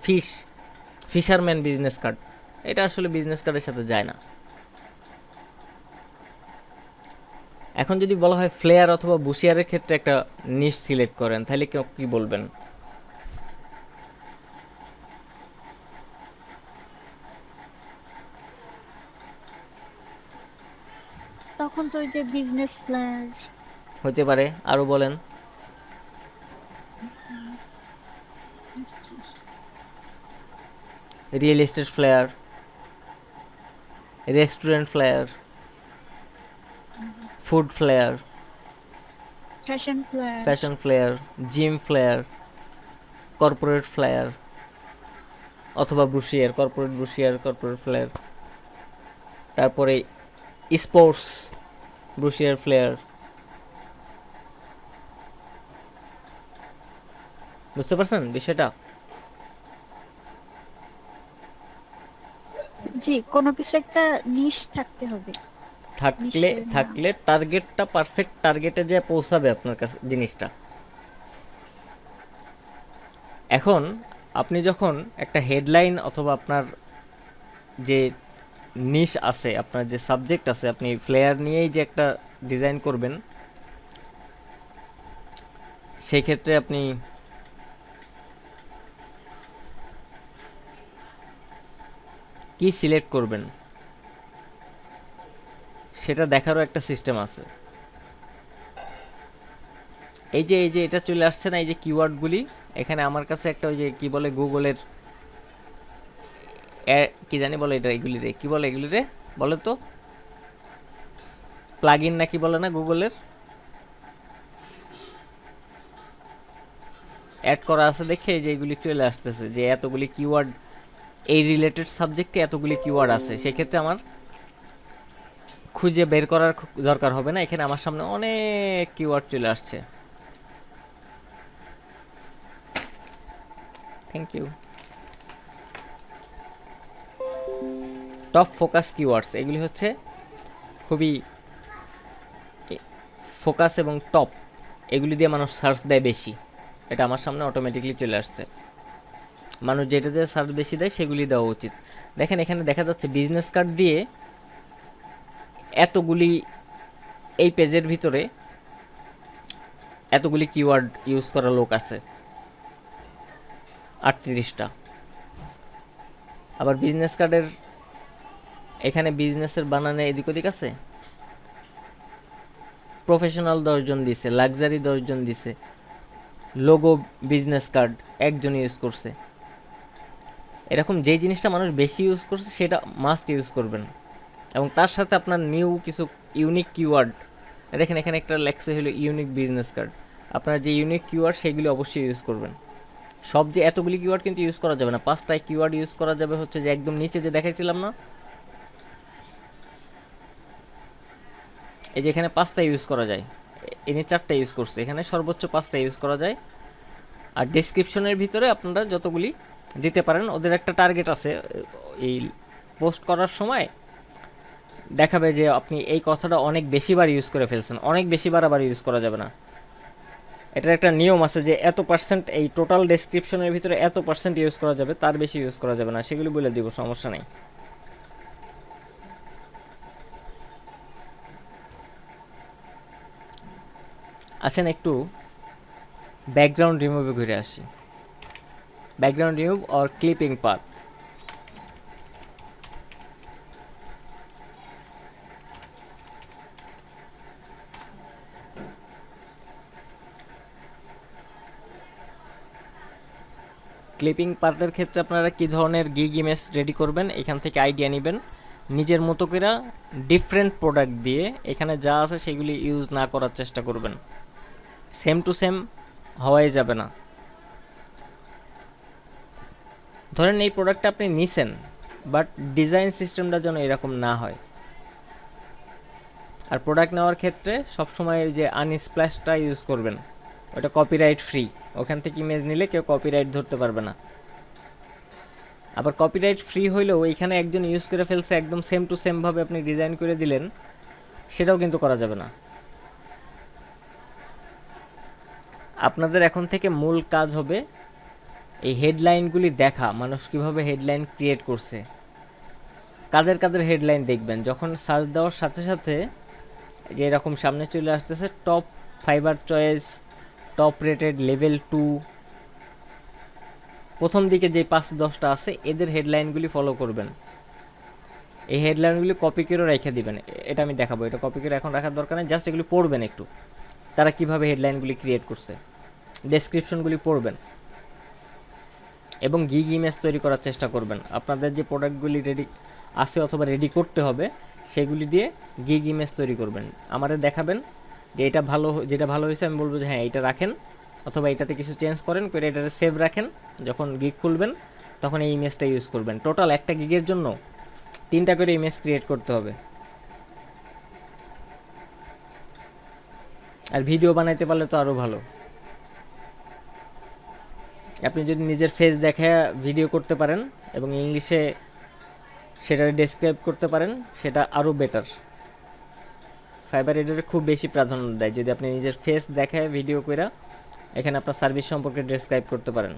ফিশারম্যান বিজনেস কার্ড, এটা আসলে বিজনেস কার্ডের সাথে যায় না। এখন যদি বলা হয় ফ্লেয়ার অথবা বুশিয়ারের ক্ষেত্রে একটা নিশ সিলেক্ট করেন, তাহলে কি বলবেন? তখন তো ওই যে বিজনেস ফ্ল্যার। হইতে পারে, আরও বলেন। Real estate flyer, restaurant flyer, food flyer, fashion flyer, gym flyer, corporate flyer অথবা brochure, corporate brochure, corporate flyer. তারপরে স্পোর্টস ব্রুশিয়ার ফ্লেয়ার। বুঝতে পারছেন বিষয়টা? জি, কোনো কিছু একটা নিশ থাকতে হবে। থাকলে টার্গেটটা পারফেক্ট টার্গেটে যে পৌঁছাবে আপনার কাছে জিনিসটা। এখন আপনি যখন একটা হেডলাইন অথবা আপনার যে নিশ আছে, আপনার যে সাবজেক্ট আছে, আপনি ফ্লেয়ার নিয়েই যে একটা ডিজাইন করবেন, সেই ক্ষেত্রে আপনি কি সিলেক্ট করবেন সেটা দেখারও একটা সিস্টেম আছে। এই যে এটা চলে আসছে না, এই যে কিওয়ার্ডগুলি, এখানে আমার কাছে একটা ওই যে কি বলে গুগলের কি জানি বলে এটা, এগুলি রে কি বলে, এগুলি রে বলে তো প্লাগ ইন না কি বলে না, গুগলের অ্যাড করা আছে দেখে এই যে এগুলি চলে আসতেছে যে এতগুলি কিওয়ার্ড, এই রিলেটেড সাবজেক্টে এতগুলি কিওয়ার্ড আছে। সেক্ষেত্রে আমার খুঁজে বের করার দরকার হবে না, এখানে আমার সামনে অনেক কিওয়ার্ড চলে আসছে। Thank you. Top focus keywords, এগুলি হচ্ছে খুবই ফোকাস এবং টপ, এগুলি দিয়ে মানুষ সার্চ দেয় বেশি। এটা আমার সামনে অটোমেটিকলি চলে আসছে। মানুষ যেটাতে সার্চ বেশি দেয় সেগুলি দেওয়া উচিত। দেখেন এখানে দেখা যাচ্ছে বিজনেস কার্ড দিয়ে এতগুলি, এই পেজের ভিতরে এতগুলি কিওয়ার্ড ইউজ করা লোক আছে, 38টা। আবার বিজনেস কার্ডের এখানে বিজনেসের বানানে এদিক ওদিক আছে, প্রফেশনাল 10 জন দিছে, লাক্সারি 10 জন দিছে, লোগো বিজনেস কার্ড একজন ইউজ করছে। এরকম যেই জিনিসটা মানুষ বেশি ইউজ করছে সেটা মাস্ট ইউজ করবেন, এবং তার সাথে আপনার নিউ কিছু ইউনিক কিওয়ার্ড, দেখেন এখানে একটা লেখছে হলো ইউনিক বিজনেস কার্ড, আপনার যে ইউনিক কিওয়ার্ড সেগুলি অবশ্যই ইউজ করবেন। সব যে এতগুলি কিওয়ার্ড কিন্তু ইউজ করা যাবে না, 5টায় কিওয়ার্ড ইউজ করা যাবে হচ্ছে যে একদম নিচে যে দেখাইছিলাম না, এই যে এখানে 5টা ইউজ করা যায়, এনে 4টা ইউজ করছে, এখানে সর্বোচ্চ 5টা ইউজ করা যায়। আর ডেসক্রিপশনের ভিতরে আপনারা যতগুলি দিতে পারেন, ওদের একটা টার্গেট আছে, এই পোস্ট করার সময় দেখাবে যে আপনি এই কথাটা অনেক বেশিবার ইউজ করে ফেলছেন, অনেক বেশিবার আবার ইউজ করা যাবে না। এটার একটা নিয়ম আছে যে এত পার্সেন্ট, এই টোটাল ডেসক্রিপশনের ভিতরে এত পার্সেন্ট ইউজ করা যাবে, তার বেশি ইউজ করা যাবে না, সেগুলি বলে দিব, সমস্যা নেই। আছেন একটু ব্যাকগ্রাউন্ড রিমুভে ঘুরে আসি। Background remove or clipping path. Clipping পাথের ক্ষেত্রে আপনারা কী ধরনের গিগ ইমেজ রেডি করবেন, এখান থেকে আইডিয়া নেবেন, নিজের মতো করে ডিফারেন্ট প্রোডাক্ট দিয়ে এখানে যা আছে সেগুলি ইউজ না করার চেষ্টা করবেন, সেম টু সেম হওয়াই যাবে না। ধরেন এই প্রোডাক্টটা আপনি নিছেন, বাট ডিজাইন সিস্টেমটা যেন এরকম না হয়। আর প্রোডাক্ট নেওয়ার ক্ষেত্রে সবসময় যে আনস্প্ল্যাশটা ইউজ করবেন, ওটা কপিরাইট ফ্রি, ওখান থেকে ইমেজ নিলে কেউ কপিরাইট ধরতে পারবে না। আবার কপিরাইট ফ্রি হইলেও এইখানে একজন ইউজ করে ফেলছে, একদম সেম টু সেমভাবে আপনি ডিজাইন করে দিলেন, সেটাও কিন্তু করা যাবে না। আপনাদের এখন থেকে মূল কাজ হবে এই হেডলাইনগুলি দেখা, মানুষ কীভাবে হেডলাইন ক্রিয়েট করছে, কাদের কাদের হেডলাইন দেখবেন। যখন সার্চ দেওয়ার সাথে সাথে যে এরকম সামনে চলে আসতেছে top fibre choice, top rated, level 2, প্রথম দিকে যে 5-10টা আছে এদের হেডলাইনগুলি ফলো করবেন। এই হেডলাইনগুলি কপি করে রেখে দিবেন, এটা আমি দেখাবো, এটা কপি করে এখন রাখার দরকার নেই, জাস্ট এগুলি পড়বেন একটু, তারা কিভাবে হেডলাইনগুলি ক্রিয়েট করছে, ডেসক্রিপশনগুলি পড়বেন, এবং গিগ ইমেজ তৈরি করার চেষ্টা করবেন। আপনাদের যে প্রোডাক্টগুলি রেডি আছে অথবা রেডি করতে হবে সেগুলি দিয়ে গিগ ইমেজ তৈরি করবেন, আমাদের দেখাবেন যে এটা ভালো, যেটা ভালো হয়েছে আমি বলবো যে হ্যাঁ এটা রাখেন, অথবা এটাতে কিছু চেঞ্জ করেন করে এটাতে সেভ রাখেন, যখন গিগ খুলবেন তখন এই ইমেজটা ইউজ করবেন। টোটাল একটা গিগের জন্য 3টা করে ইমেজ ক্রিয়েট করতে হবে। আর ভিডিও বানাইতে পারলে তো আরও ভালো। আপনি যদি নিজের ফেস দেখে ভিডিও করতে পারেন এবং ইংলিশে সেটা ডেসক্রাইব করতে পারেন, সেটা আরও বেটার। ফাইবার এডিটর খুব বেশি প্রাধান্য দেয় যদি আপনি নিজের ফেস দেখে ভিডিও করে এখানে আপনার সার্ভিস সম্পর্কে ডেসক্রাইব করতে পারেন।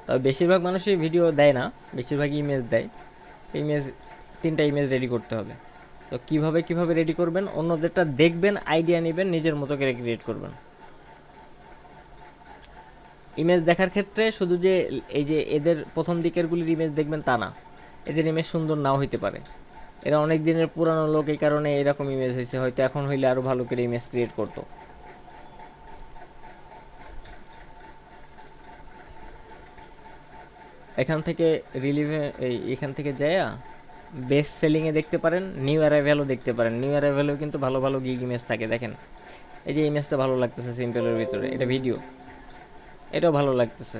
তবে বেশিরভাগ মানুষই ভিডিও দেয় না, বেশিরভাগই ইমেজ দেয়। ইমেজ 3টা ইমেজ রেডি করতে হবে। তো কিভাবে রেডি করবেন, অন্যদেরটা দেখবেন, আইডিয়া নেবেন, নিজের মতো করে ক্রিয়েট করবেন। ইমেজ দেখার ক্ষেত্রে শুধু যে এই যে এদের প্রথম দিকেরগুলির ইমেজ দেখবেন তা না, এদের ইমেজ সুন্দর নাও হইতে পারে, এরা অনেক দিনের পুরানো লোক, এই কারণে এরকম ইমেজ হয়েছে, হয়তো এখন হইলে আরও ভালো করে ইমেজ ক্রিয়েট করতো। এখান থেকে এখান থেকে যাইয়া বেস্ট সেলিংয়ে দেখতে পারেন, নিউ অ্যারাইভ্যালও দেখতে পারেন। নিউ অ্যারাইভ্যালও কিন্তু ভালো ভালো গিগ ইমেজ থাকে। দেখেন এই যে ইমেজটা ভালো লাগতেছে সিম্পলের ভিতরে, এটা ভিডিও, এটাও ভালো লাগতেছে।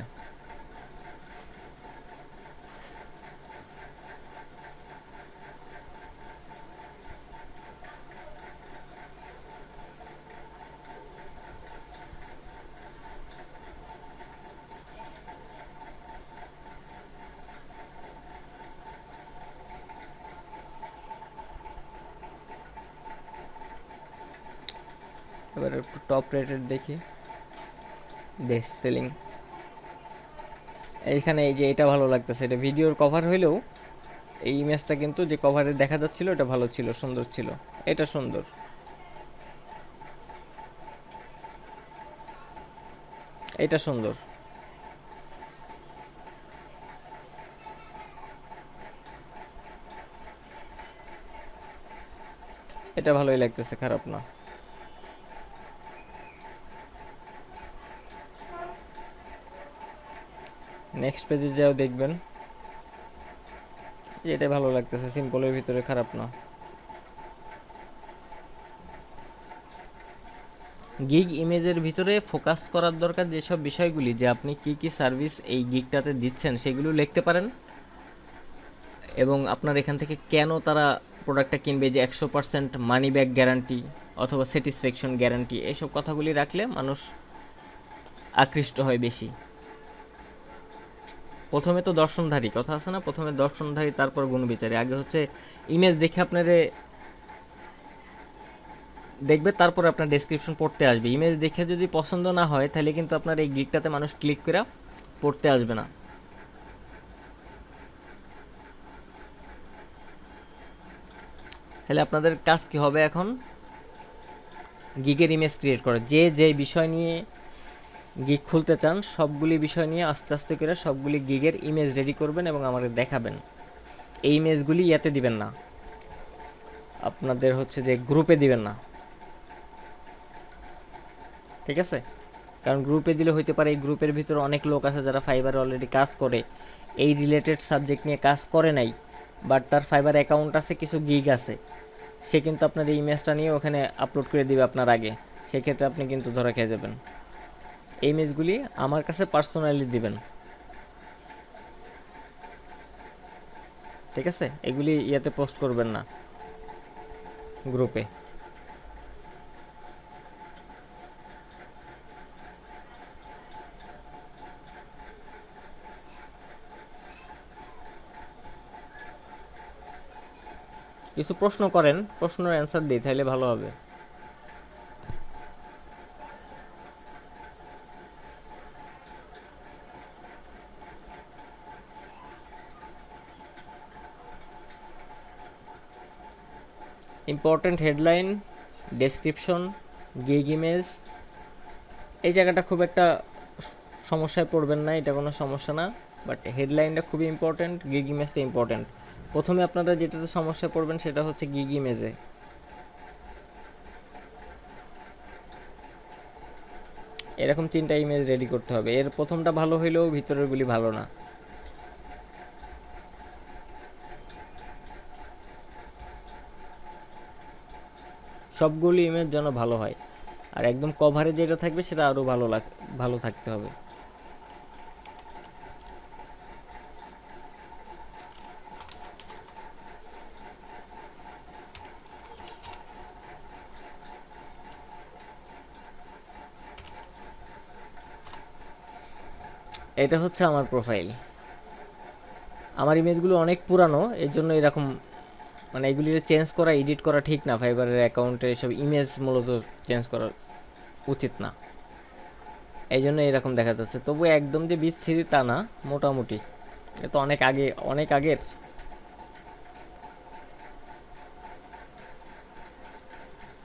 এবার একটু টপ রেটেড দেখি, বেস্ট সেলিং। এইখানে এই যে এটা ভালো লাগতেছে, এটা ভিডিওর কভার হইলেও এই ইমেজটা কিন্তু যে কভারে দেখা যাচ্ছিল এটা ভালো ছিল, সুন্দর ছিল, এটা সুন্দর। এটা সুন্দর। এটা ভালোই লাগতেছে, খারাপ না। নেক্সট পেজে যাও দেখবেন, এটা ভালো লাগতেছে, সিম্পলের ভিতরে, খারাপ না। গিগ ইমেজের ভিতরে ফোকাস করার দরকার যেসব বিষয়গুলি, যে আপনি কি কি সার্ভিস এই গিগটাতে দিচ্ছেন সেগুলো লিখতে পারেন, এবং আপনার এখান থেকে কেন তারা প্রোডাক্টটা কিনবে, যে 100% মানি ব্যাক গ্যারান্টি অথবা স্যাটিসফ্যাকশন গ্যারান্টি, এইসব কথাগুলি রাখলে মানুষ আকৃষ্ট হয় বেশি। প্রথমে তো দর্শনধারী কথা আছে না, প্রথমে দর্শনধারী তারপর গুণবিচারী। আগে হচ্ছে ইমেজ দেখে আপনারে দেখবে, তারপর আপনার ডেসক্রিপশন পড়তে আসবে। ইমেজ দেখে যদি পছন্দ না হয় তাহলে কিন্তু আপনার এই গিগটাতে মানুষ ক্লিক করে পড়তে আসবে না। তাহলে আপনাদের কাজ কি হবে এখন, গিগের ইমেজ ক্রিয়েট করা। যে যে বিষয় নিয়ে গিগ খুলতে চান সবগুলি বিষয় নিয়ে আস্তে আস্তে করে সবগুলি গিগের ইমেজ রেডি করবেন এবং আমাদের দেখাবেন। এই ইমেজগুলি ইয়াতে দিবেন না, আপনাদের হচ্ছে যে গ্রুপে দিবেন না, ঠিক আছে? কারণ গ্রুপে দিলে হইতে পারে এই গ্রুপের ভিতরে অনেক লোক আছে যারা ফাইবারে অলরেডি কাজ করে, এই রিলেটেড সাবজেক্ট নিয়ে কাজ করে নাই, বাট তার ফাইবার অ্যাকাউন্ট আছে, কিছু গিগ আছে, সে কিন্তু আপনার এই ইমেজটা নিয়ে ওখানে আপলোড করে দিবে আপনার আগে, সেক্ষেত্রে আপনি কিন্তু ধরা খেয়ে যাবেন। এই ইমেজগুলি আমার কাছে পার্সোনালি দিবেন, ঠিক আছে? এগুলি ইয়াতে পোস্ট করবেন না গ্রুপে। কিছু প্রশ্ন করেন, প্রশ্নের অ্যান্সার দিই, তাহলে ভালো হবে। Important headline, description, gig image, এই জায়গাটা খুব একটা সমস্যায় পড়বেন না, এটা কোনো সমস্যা না, বাট হেডলাইনটা খুবই ইম্পর্টেন্ট, গিগ ইমেজটা ইম্পর্টেন্ট। প্রথমে আপনারা যেটাতে সমস্যায় পড়বেন সেটা হচ্ছে গিগ ইমেজে। এরকম 3টা ইমেজ রেডি করতে হবে, এর প্রথমটা ভালো হইলেও ভিতরেরগুলি ভালো না। সবগুলি ইমেজ যেন ভালো হয়, আর একদম কভারে যেটা থাকবে সেটা আরও ভালো থাকতে হবে। এটা হচ্ছে আমার প্রোফাইল। আমার ইমেজগুলো অনেক পুরানো, এর জন্য এরকম, মানে এগুলি চেঞ্জ করা, এডিট করা ঠিক না। ফাইবারের অ্যাকাউন্টে সব ইমেজ মূলত চেঞ্জ করা উচিত না, এই জন্য এরকম দেখা যাচ্ছে। তবু একদম যে বিচ্ছিরি তা না, মোটামুটি। এ তো অনেক আগে, অনেক আগের।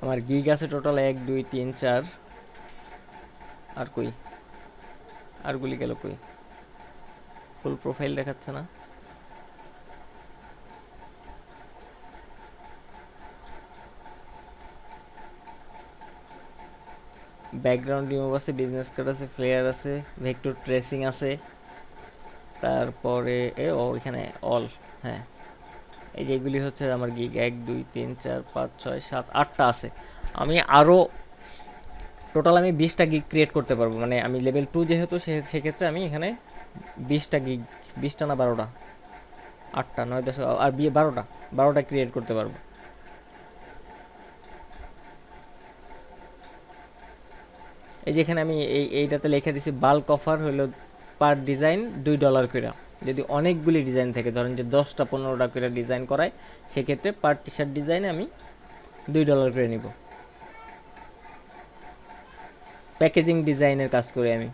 আমার গিগ আছে টোটাল 1 2 3 4, আর কই, আরগুলি গেল কই? ফুল প্রোফাইল দেখাচ্ছে না। ব্যাকগ্রাউন্ড রিমুভ আছে, বিজনেস কার্ড আছে, ফ্লেয়ার আছে, ভেক্টর ট্রেসিং আছে, তারপরে এখানে অল, হ্যাঁ, এই যেগুলি হচ্ছে আমার গিগ 1 2 3 4 5 6 7 8টা আছে। আমি আরও টোটাল আমি 20টা গিগ ক্রিয়েট করতে পারবো, মানে আমি লেভেল 2 যেহেতু, সেক্ষেত্রে আমি এখানে 20টা গিগ, 20টা না 12টা, 8টা 9 10 আর 12টা ক্রিয়েট করতে পারবো। এই যেখানে আমি এইটাতে লিখে দিছি বাল্ক অফার হলো পার ডিজাইন $2 করে। যদি অনেকগুলি ডিজাইন থাকে, ধরেন যে 10টা 15টা করে ডিজাইন করায়, সেক্ষেত্রে পার টি শার্ট ডিজাইনে আমি $2 করে নিব। প্যাকেজিং ডিজাইনের কাজ করি আমি।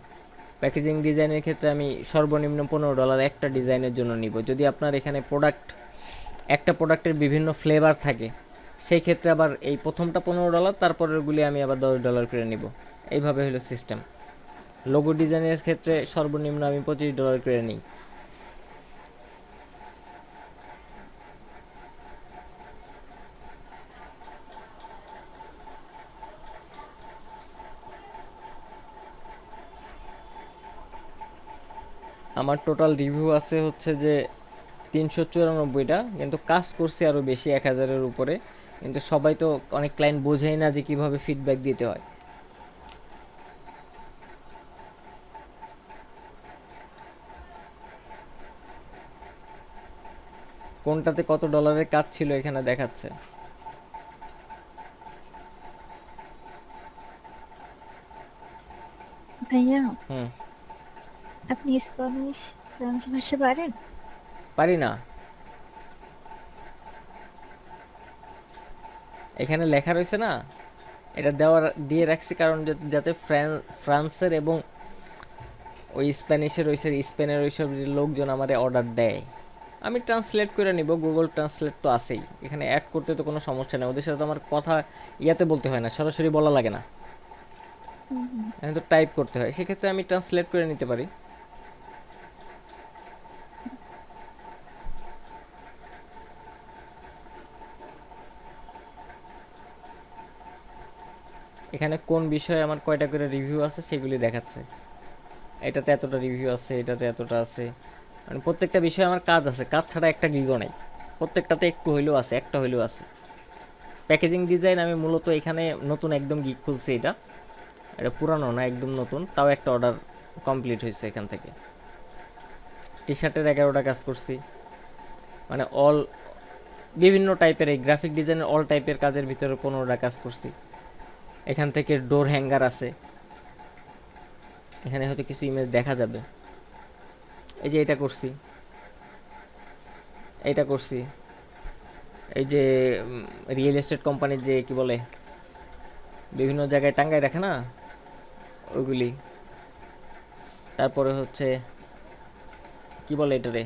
প্যাকেজিং ডিজাইনের ক্ষেত্রে আমি সর্বনিম্ন $15 একটা ডিজাইনের জন্য নিব। যদি আপনার এখানে একটা প্রোডাক্টের বিভিন্ন ফ্লেভার থাকে, সেই ক্ষেত্রে আবার এই প্রথমটা $15, তারপরেরগুলি আমি আবার $10 করে নিব। এইভাবে হলো সিস্টেম। লোগো ডিজাইনের ক্ষেত্রে সর্বনিম্ন আমি $25 করে নিই। আমার টোটাল রিভিউ আছে হচ্ছে যে 394টা, কিন্তু কাজ করছি আরও বেশি, 1000-এর উপরে। কিন্তু সবাই তো, অনেক ক্লায়েন্ট বোঝেই না যে কীভাবে ফিডব্যাক দিতে হয়। কোনটাতে কত ডলারের কাজ ছিল এখানে দেখাচ্ছে। ভাইয়া, হুম, আপনি স্প্যানিশ ফ্রান্স ভাষা পারেন? পারি না। এখানে লেখা রয়েছে না, এটা দিয়ে রাখছি কারণ যাতে ফ্রান্সের এবং ওই স্প্যানিশের স্পেনের ওইসব লোকজন আমারে অর্ডার দেয়। আমি ট্রান্সলেট করে নিব, গুগল ট্রান্সলেট তো আছেই, এখানে অ্যাড করতে তো কোনো সমস্যা নেই। ওদের সাথে তো আমার কথা ইয়াতে বলতে হয় না, সরাসরি বলা লাগে না, এখানে তো টাইপ করতে হয়। সেক্ষেত্রে আমি ট্রান্সলেট করে নিতে পারি। এখানে কোন বিষয়ে আমার কয়টা করে রিভিউ আছে সেগুলি দেখাচ্ছে। এটাতে এতটা রিভিউ আছে, এটাতে এতটা আছে, মানে প্রত্যেকটা বিষয়ে আমার কাজ আছে, কাজ ছাড়া একটা গিগও নেই। প্রত্যেকটাতে একটু হইলেও আছে, একটা হইলেও আছে। প্যাকেজিং ডিজাইন আমি মূলত এখানে নতুন একদম গিগ খুলছি। এটা পুরানো না, একদম নতুন। তাও একটা অর্ডার কমপ্লিট হয়েছে এখান থেকে। টি শার্টের 11টা কাজ করছি, মানে বিভিন্ন টাইপের এই গ্রাফিক ডিজাইনের অল টাইপের কাজের ভিতরে 15টা কাজ করছি। এখান থেকে ডোর হ্যাঙ্গার আছে, এখানে হয়তো কিছু ইমেজ দেখা যাবে। এই যে এটা করছি, এটা করছি। এই যে রিয়েল এস্টেট কোম্পানির যে কি বলে বিভিন্ন জায়গায় টাঙ্গায় রাখে না, ওইগুলি। তারপরে হচ্ছে কি বলে এটারে,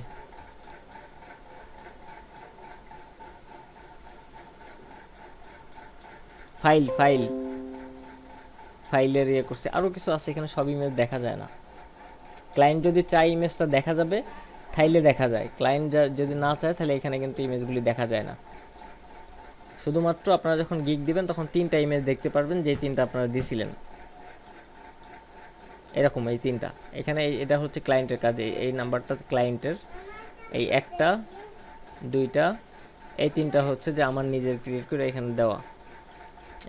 ফাইলের ইয়ে করছে। আরও কিছু আছে এখানে, সব ইমেজ দেখা যায় না। ক্লায়েন্ট যদি চায় ইমেজটা দেখা যাবে তাইলে দেখা যায়, ক্লায়েন্ট যদি না চায় তাহলে এখানে কিন্তু ইমেজগুলি দেখা যায় না। শুধুমাত্র আপনারা যখন গিগ দিবেন তখন 3টা ইমেজ দেখতে পারবেন, যে 3টা আপনারা দিছিলেন। এরকম এই 3টা এখানে, এটা হচ্ছে ক্লায়েন্টের কাজ। এই নাম্বারটা ক্লায়েন্টের, এই 1টা 2টা, এই 3টা হচ্ছে যে আমার নিজের ক্রিয়েট করে এখানে দেওয়া।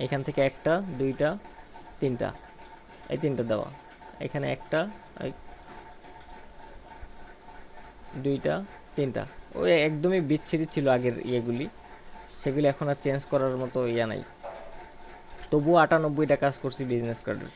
এখান থেকে 1টা 2টা 3টা, এই 3টা দেওয়া। এখানে 1টা 2টা 3টা। ওই একদমই বিচ্ছিরি ছিল আগের ইয়েগুলি, সেগুলি এখন আর চেঞ্জ করার মতো ইয়া নাই। তবুও 98টা কাজ করছি বিজনেস কার্ডের।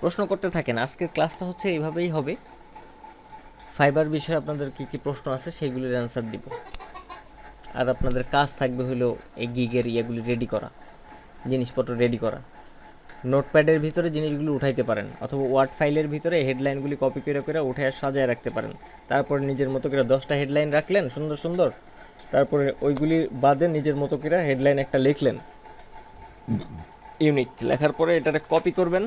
প্রশ্ন করতে থাকেন, আজকের ক্লাসটা হচ্ছে এইভাবেই হবে। ফাইবার বিষয়ে আপনাদের কী কী প্রশ্ন আছে সেইগুলির অ্যান্সার দিব। আর আপনাদের কাজ থাকবে হলো এই গিগের ইয়েগুলি রেডি করা, জিনিসপত্র রেডি করা। নোটপ্যাডের ভিতরে জিনিসগুলো উঠাইতে পারেন, অথবা ওয়ার্ড ফাইলের ভিতরে হেডলাইনগুলি কপি করে করে উঠে সাজায় রাখতে পারেন। তারপরে নিজের মতো করে 10টা হেডলাইন রাখলেন সুন্দর সুন্দর, তারপরে ওইগুলি বাদে নিজের মতো করে হেডলাইন একটা লিখলেন ইউনিক। লেখার পরে এটাকে কপি করবেন,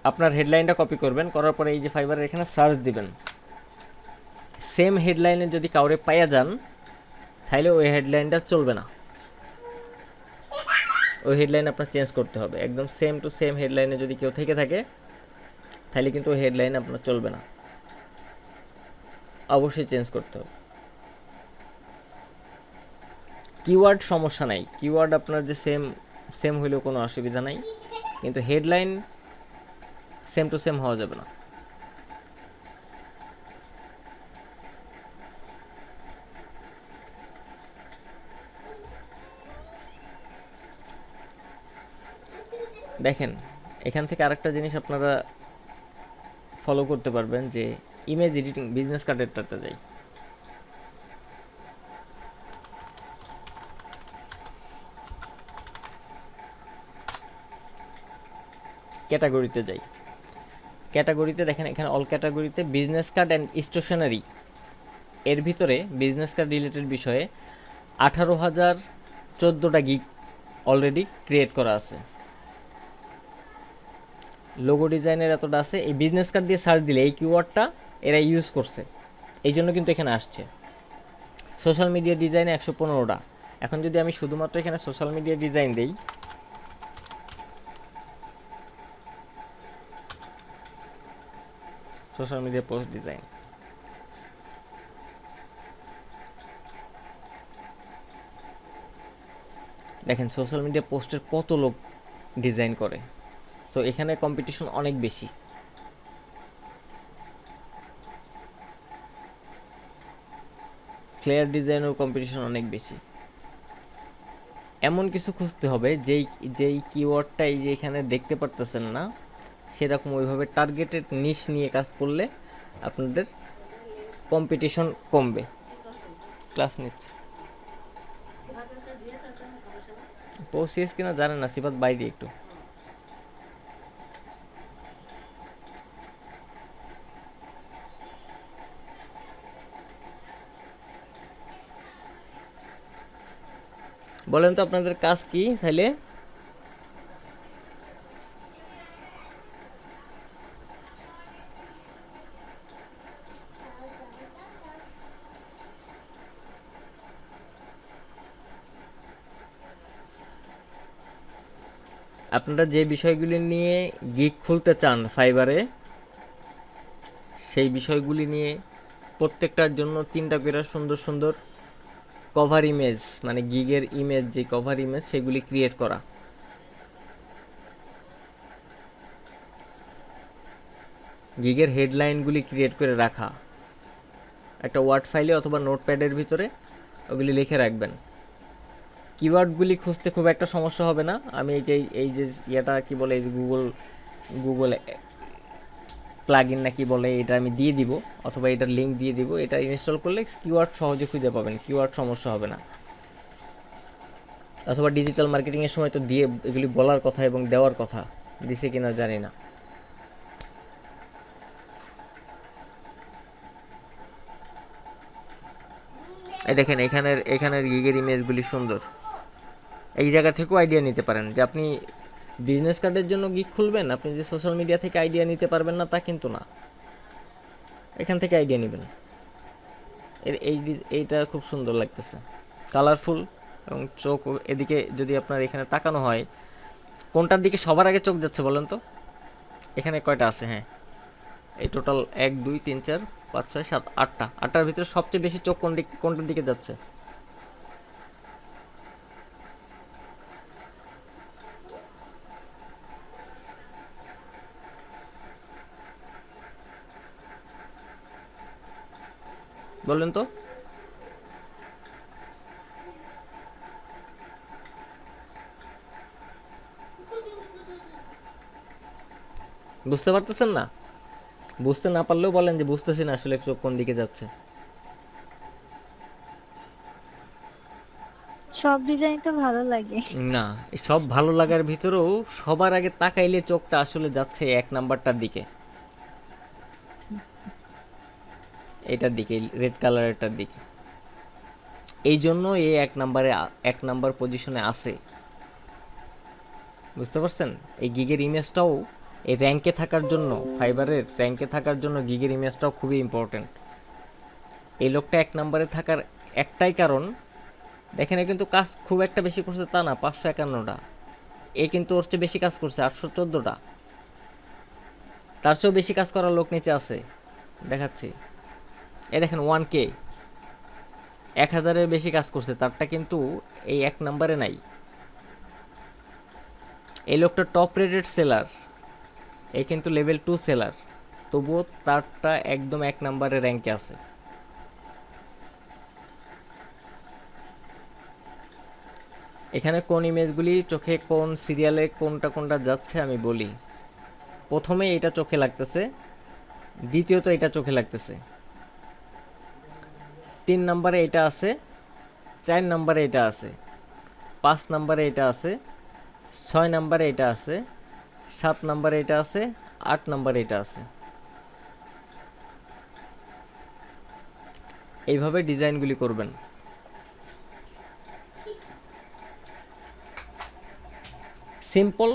আপনার হেডলাইনটা কপি করবেন, করার পরে এই যে ফাইবারের এখানে সার্চ দিবেন। সেম হেডলাইনে যদি কাউরে পাইয়া যান তাহলে ওই হেডলাইনটা চলবে না, ওই হেডলাইন আপনার চেঞ্জ করতে হবে। একদম সেম টু সেম হেডলাইনে যদি কেউ থেকে থাকে তাহলে কিন্তু ওই হেডলাইন আপনার চলবে না, অবশ্যই চেঞ্জ করতে হবে। কিওয়ার্ড সমস্যা নাই, কিওয়ার্ড আপনার যে সেম হইলেও কোনো অসুবিধা নাই, কিন্তু হেডলাইন সেম টু সেম হওয়া যাবে না। দেখেন এখান থেকে আরেকটা জিনিস আপনারা ফলো করতে পারবেন যে ইমেজ এডিটিং বিজনেস কার্ডেরটাতে যাই। ক্যাটাগরিতে যাই। ক্যাটাগরিতে দেখেন এখানে অল ক্যাটাগরিতে বিজনেস কার্ড অ্যান্ড স্টেশনারি এর ভিতরে বিজনেস কার্ড রিলেটেড বিষয়ে 18,014টা গিগ অলরেডি ক্রিয়েট করা আছে। লোগো ডিজাইনের এতটা আছে। এই বিজনেস কার্ড দিয়ে সার্চ দিলে এই কিওয়ার্ডটা এরা ইউজ করছে, এই জন্য কিন্তু এখানে আসছে। সোশ্যাল মিডিয়া ডিজাইনে 115টা। এখন যদি আমি শুধুমাত্র এখানে সোশ্যাল মিডিয়া ডিজাইন দিই, সোশ্যাল মিডিয়া পোস্ট ডিজাইন, দেখেন সোশ্যাল মিডিয়া পোস্টের কত লোক ডিজাইন করে। সো এখানে কম্পিটিশন অনেক বেশি। ফ্লেয়ার ডিজাইনের কম্পিটিশন অনেক বেশি। এমন কিছু খুঁজতে হবে যেই কিওয়ার্ডটা এই যে এখানে দেখতে পারতেছেন না, সেরকম ওইভাবে টার্গেটেড নিশ নিয়ে কাজ করলে আপনাদের কম্পিটিশন কমবে। ক্লাস নিচ্ছে পৌঁছিয়েছ কিনা জানেন না, সিফাত বাইরে একটু। বলেন তো আপনাদের কাজ কি চাইলে? আপনারা যে বিষয়গুলি নিয়ে গিগ খুলতে চান ফাইবারে, সেই বিষয়গুলি নিয়ে প্রত্যেকটার জন্য 3টা করে সুন্দর সুন্দর কভার ইমেজ, মানে গিগের ইমেজ, যে কভার ইমেজ সেগুলি ক্রিয়েট করা। গিগের হেডলাইনগুলি ক্রিয়েট করে রাখা একটা ওয়ার্ড ফাইলে অথবা নোটপ্যাডের ভিতরে, ওগুলি লিখে রাখবেন। কিওয়ার্ডগুলি খুঁজতে খুব একটা সমস্যা হবে না। আমি এই যে ইয়েটা কি বলে, এই যে গুগল প্লাগইন না কি বলে, এটা আমি দিয়ে দিব, অথবা এটার লিঙ্ক দিয়ে দিব। এটা ইনস্টল করলে কিওয়ার্ড সহজে খুঁজে পাবেন, কিওয়ার্ড সমস্যা হবে না। অথবা ডিজিটাল মার্কেটিংয়ের সময় তো দিয়ে এগুলি বলার কথা এবং দেওয়ার কথা, দিছে কিনা জানি না। এই দেখেন এখানের গিগের ইমেজগুলি সুন্দর। এই জায়গা থেকেও আইডিয়া নিতে পারেন যে আপনি বিজনেস কার্ডের জন্য গিগ খুলবেন, আপনি যে সোশ্যাল মিডিয়া থেকে আইডিয়া নিতে পারবেন না তা কিন্তু না, এখান থেকে আইডিয়া নেবেন। এইটা খুব সুন্দর লাগতেছে, কালারফুল, এবং চোখ এদিকে যদি আপনার এখানে তাকানো হয়, কোনটার দিকে সবার আগে চোখ যাচ্ছে বলেন তো? এখানে কয়টা আছে? হ্যাঁ, এই টোটাল 1 2 3 4 5 6 7 8টা। 8টার ভিতরে সবচেয়ে বেশি চোখ কোনটার দিকে যাচ্ছে? বলেন তো। বুঝতে পারতেছেন না? বুঝতে না পারলেও বলেন যে বুঝতেছি না আসলে চোখ কোন দিকে যাচ্ছে। সব ডিজাইন তো ভালো লাগে। না, এই সব ভালো লাগার ভিতরেও সবার আগে তাকাইলে চোখটা আসলে যাচ্ছে 1 নাম্বারটার দিকে, এটার দিকে, রেড কালারেরটার দিকে। এই জন্য এই 1 নাম্বার পজিশনে আছে। বুঝতে পারছেন? এই গিগের ইমেজটাও এই র্যাঙ্কে থাকার জন্য, ফাইবারের র্যাঙ্কে থাকার জন্য গিগের ইমেজটাও খুবই ইম্পর্টেন্ট। এই লোকটা 1 নাম্বারে থাকার একটাই কারণ, দেখেন কিন্তু কাজ খুব একটা বেশি করছে তা না, 551টা। এ কিন্তু ওর চেয়ে বেশি কাজ করছে, 814টা। তার চেয়েও বেশি কাজ করার লোক নিচে আছে, দেখাচ্ছি। এই দেখেন 1K, 1000-এর বেশি কাজ করছে, তারটা কিন্তু এই 1 নাম্বারে নাই। এই লোকটা টপ রেটেড সেলার, এই কিন্তু লেভেল 2 সেলার, তবুও তারটা একদম 1 নাম্বারে র্যাঙ্কে আছে। এখানে কোন ইমেজগুলি চোখে, কোন সিরিয়ালে কোনটা যাচ্ছে আমি বলি। প্রথমে এটা চোখে লাগতেছে, দ্বিতীয়ত এটা চোখে লাগতেছে, 3 নম্বরে এটা আছে, 4 নম্বরে এটা আছে, 5 নম্বরে এটা আছে, 6 নম্বরে এটা আছে, 7 নম্বরে এটা আছে, 8 নম্বরে এটা আছে। এইভাবে ডিজাইনগুলি করবেন। সিম্পল,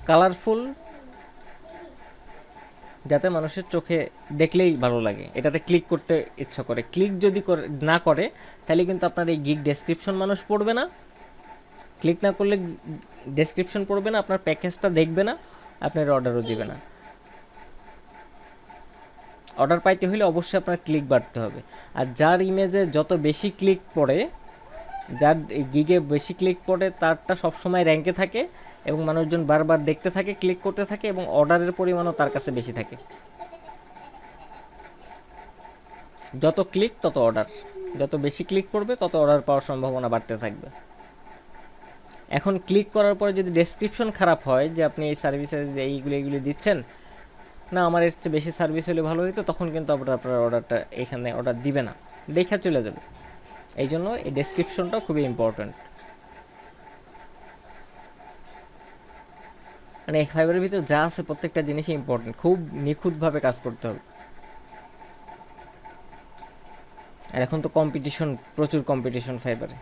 কালারফুল, যাতে মানুষের চোখে দেখলেই ভালো লাগে, এটাতে ক্লিক করতে ইচ্ছা করে। ক্লিক যদি না করে তাহলে কিন্তু আপনার এই গিগ ডেসক্রিপশন মানুষ পড়বে না। ক্লিক না করলে ডেসক্রিপশন পড়বে না, আপনার প্যাকেজটা দেখবে না, আপনার অর্ডারও দিবে না। অর্ডার পাইতে হলে অবশ্যই আপনার ক্লিক বাড়তে হবে। আর যার ইমেজে যত বেশি ক্লিক পড়ে, যার গিগে বেশি ক্লিক পড়ে, তারটা সবসময় র্যাঙ্কে থাকে এবং মানুষজন বারবার দেখতে থাকে, ক্লিক করতে থাকে এবং অর্ডারের পরিমাণও তার কাছে বেশি থাকে। যত ক্লিক তত অর্ডার, যত বেশি ক্লিক পড়বে তত অর্ডার পাওয়ার সম্ভাবনা বাড়তে থাকবে। এখন ক্লিক করার পরে যদি ডেসক্রিপশন খারাপ হয় যে আপনি এই সার্ভিসে এইগুলি দিচ্ছেন না, আমার এর চেয়ে বেশি সার্ভিস হলে ভালো হতো, তখন কিন্তু আপনার অর্ডারটা এখানে অর্ডার দিবে না, দেখা চলে যাবে। এই জন্য এই ডেসক্রিপশনটা খুবই ইম্পর্ট্যান্ট। মানে এই ফাইবারের ভিতর যা আছে প্রত্যেকটা জিনিসই ইম্পর্ট্যান্ট, খুব নিখুঁতভাবে কাজ করতে হবে। আর এখন তো কম্পিটিশন, প্রচুর কম্পিটিশন ফাইবারে।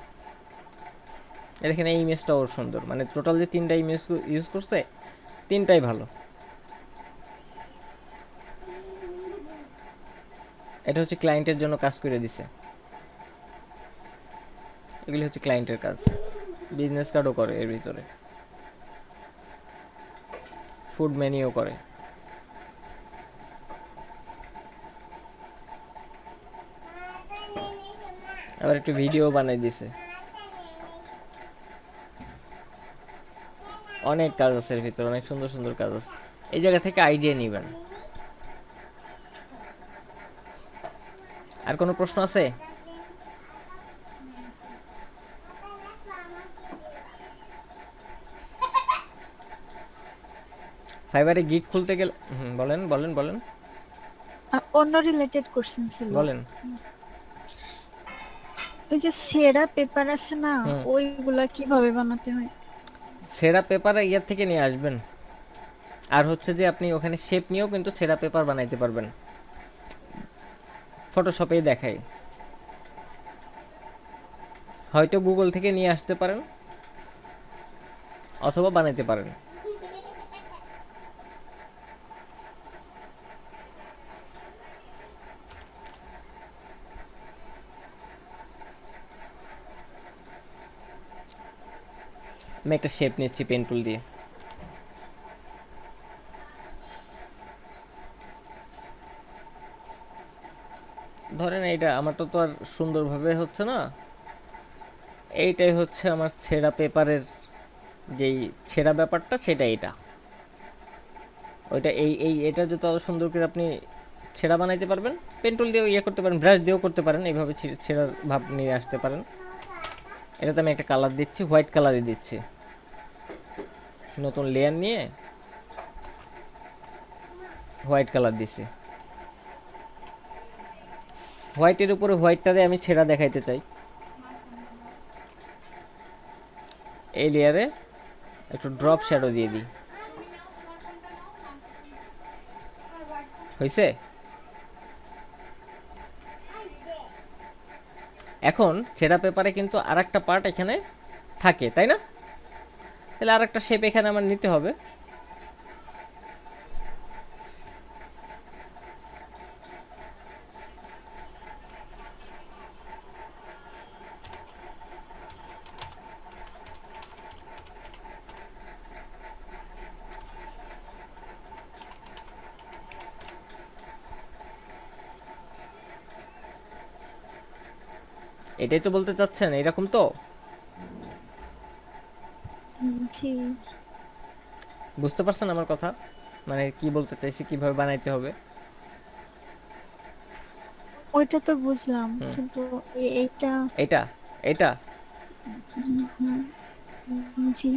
এখানে এই ইমেজটাও সুন্দর, মানে টোটাল যে 3টা ইমেজ ইউজ করছে 3টাই ভালো। এটা হচ্ছে ক্লায়েন্টের জন্য কাজ করে দিছে, এগুলি হচ্ছে ক্লায়েন্টের কাজ। বিজনেস কার্ডও করে এর ভিতরে, ফুড মেনুও করে। আবার একটু ভিডিও বানাই দিছে। অনেক কাজ আছে এর ভিতরে, অনেক সুন্দর সুন্দর কাজ আছে। এই জায়গা থেকে আইডিয়া নেবেন। আর কোনো প্রশ্ন আছে? ফাইবারে গিগ খুলতে গেলে বলেন বলেন বলেন অন্য রিলেটেড কোশ্চেন ছিল। বলেন। ওই যে সেরা পেপার আছে না, ওইগুলা কিভাবে বানাতে হয়? ছেঁড়া পেপার ইয়ার থেকে নিয়ে আসবেন। আর হচ্ছে যে আপনি ওখানে শেপ নিয়েও কিন্তু ছেঁড়া পেপার বানাইতে পারবেন, ফটোশপেই দেখাই। হয়তো গুগল থেকে নিয়ে আসতে পারেন অথবা বানাইতে পারেন। আমি একটা শেপ নিচ্ছি পেন টুল দিয়ে। ধরেন এইটা আমারটা তো আর সুন্দরভাবে হচ্ছে না, এইটাই হচ্ছে আমার ছেঁড়া পেপারের যেই ছেঁড়া ব্যাপারটা, সেটা এটা। ওইটা এটা যত আরো সুন্দর করে আপনি ছেঁড়া বানাইতে পারবেন, পেন টুল দিয়েও ইয়ে করতে পারেন, ব্রাশ দিয়েও করতে পারেন, এইভাবে ছেঁড়ার ভাব নিয়ে আসতে পারেন। এটাতে আমি একটা কালার দিচ্ছি, হোয়াইট কালারই দিচ্ছি। নতুন লেয়ার নিয়ে হোয়াইট কালার দিচ্ছি। হোয়াইটের উপরে হোয়াইটটারে আমি ছেঁড়া দেখাইতে চাই। এই লেয়ারে একটু ড্রপ শ্যাডো দিয়ে দিই, হয়েছে? এখন ছেঁড়া পেপারে কিন্তু আর একটা পার্ট এখানে থাকে, তাই না? তাহলে আর একটা শেপ এখানে আমার নিতে হবে। এটাই তো বলতে চাচ্ছেন, এরকম তো? জি, বুঝতে পারছেন আমার কথা? মানে কি বলতে চাইছি, কিভাবে বানাইতে হবে? ওইটা তো বুঝলাম, কিন্তু এইটা এটা এটা জি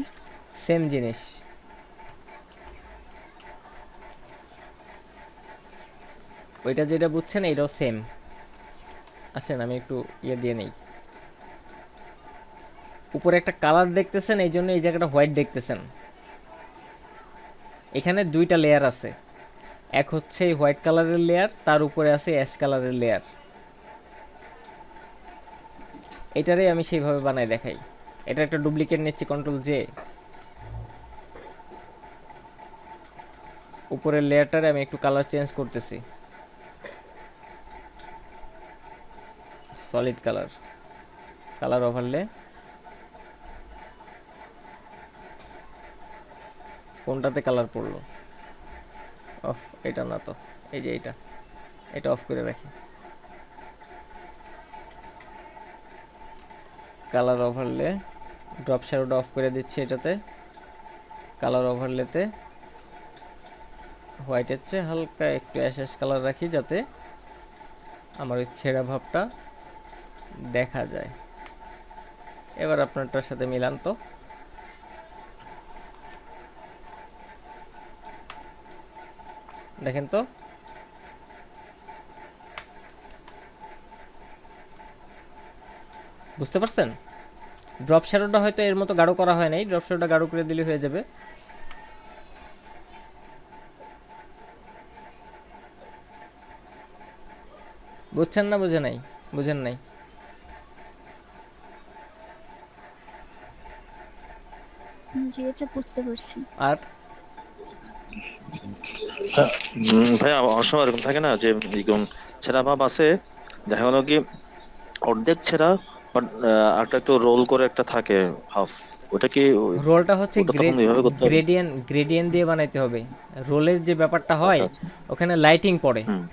সেম জিনিস। ওইটা যেটা বুঝছেন এটাও সেম। আসেন আমি একটু ইয়ে দিয়ে নেই। উপরে একটা কালার দেখতেছেন, এই জন্য এই জায়গাটা হোয়াইট দেখতেছেন। এখানে দুইটা লেয়ার আছে, এক হচ্ছে এই হোয়াইট কালারের লেয়ার, তার উপরে আছে অ্যাশ কালারের লেয়ার। এটারই আমি সেইভাবে বানাই দেখাই। এটা একটা ডুপ্লিকেট নিচ্ছি, কন্ট্রোল জে, উপরের লেয়ারটারে আমি একটু কালার চেঞ্জ করতেছি, সলিড কালার, কালার ওভারলে। কোনটাতে কালার পড়লো? ওহ, এটা না তো, এই যে এটা, এটা অফ করে রাখি। কালার ওভারলে, ড্রপ শ্যাডোটা অফ করে দিচ্ছি এটাতে। কালার ওভারলেতে হোয়াইটের চেয়ে হালকা একটু অ্যাশ অ্যাশ কালার রাখি, যাতে আমার ওই ছেঁড়া ভাবটা দেখা যায়। এবার আপনারটার সাথে মিলান তো। দেখেন তো, বুঝতে পারছেন? ড্রপ শ্যাডোটা হয়তো এর মতো গাঢ় করা হয় নাই, ড্রপ শ্যাডোটা গাঢ় করে দিলে হয়ে যাবে। বুঝছেন না? বুঝে নাই? বুঝেন নাই? জি, এটা বুঝতে পারছি। আর ভাই আমার সময় এরকম থাকে না যে এরকম ছেঁড়া ভাব আছে, দেখা গেলো কি অর্ধেক ছেঁড়া, বাট একটা একটু রোল করে একটা থাকে হাফ, ওটা কি রোলটা হচ্ছে ওটা তখন এইভাবে করতে হবে? গ্রেডিয়েন্ট, গ্রেডিয়েন্ট দিয়ে বানাইতে হবে। রোলের যে ব্যাপারটা হয়, আচ্ছা আচ্ছা। ওখানে লাইটিং পড়ে। হুম।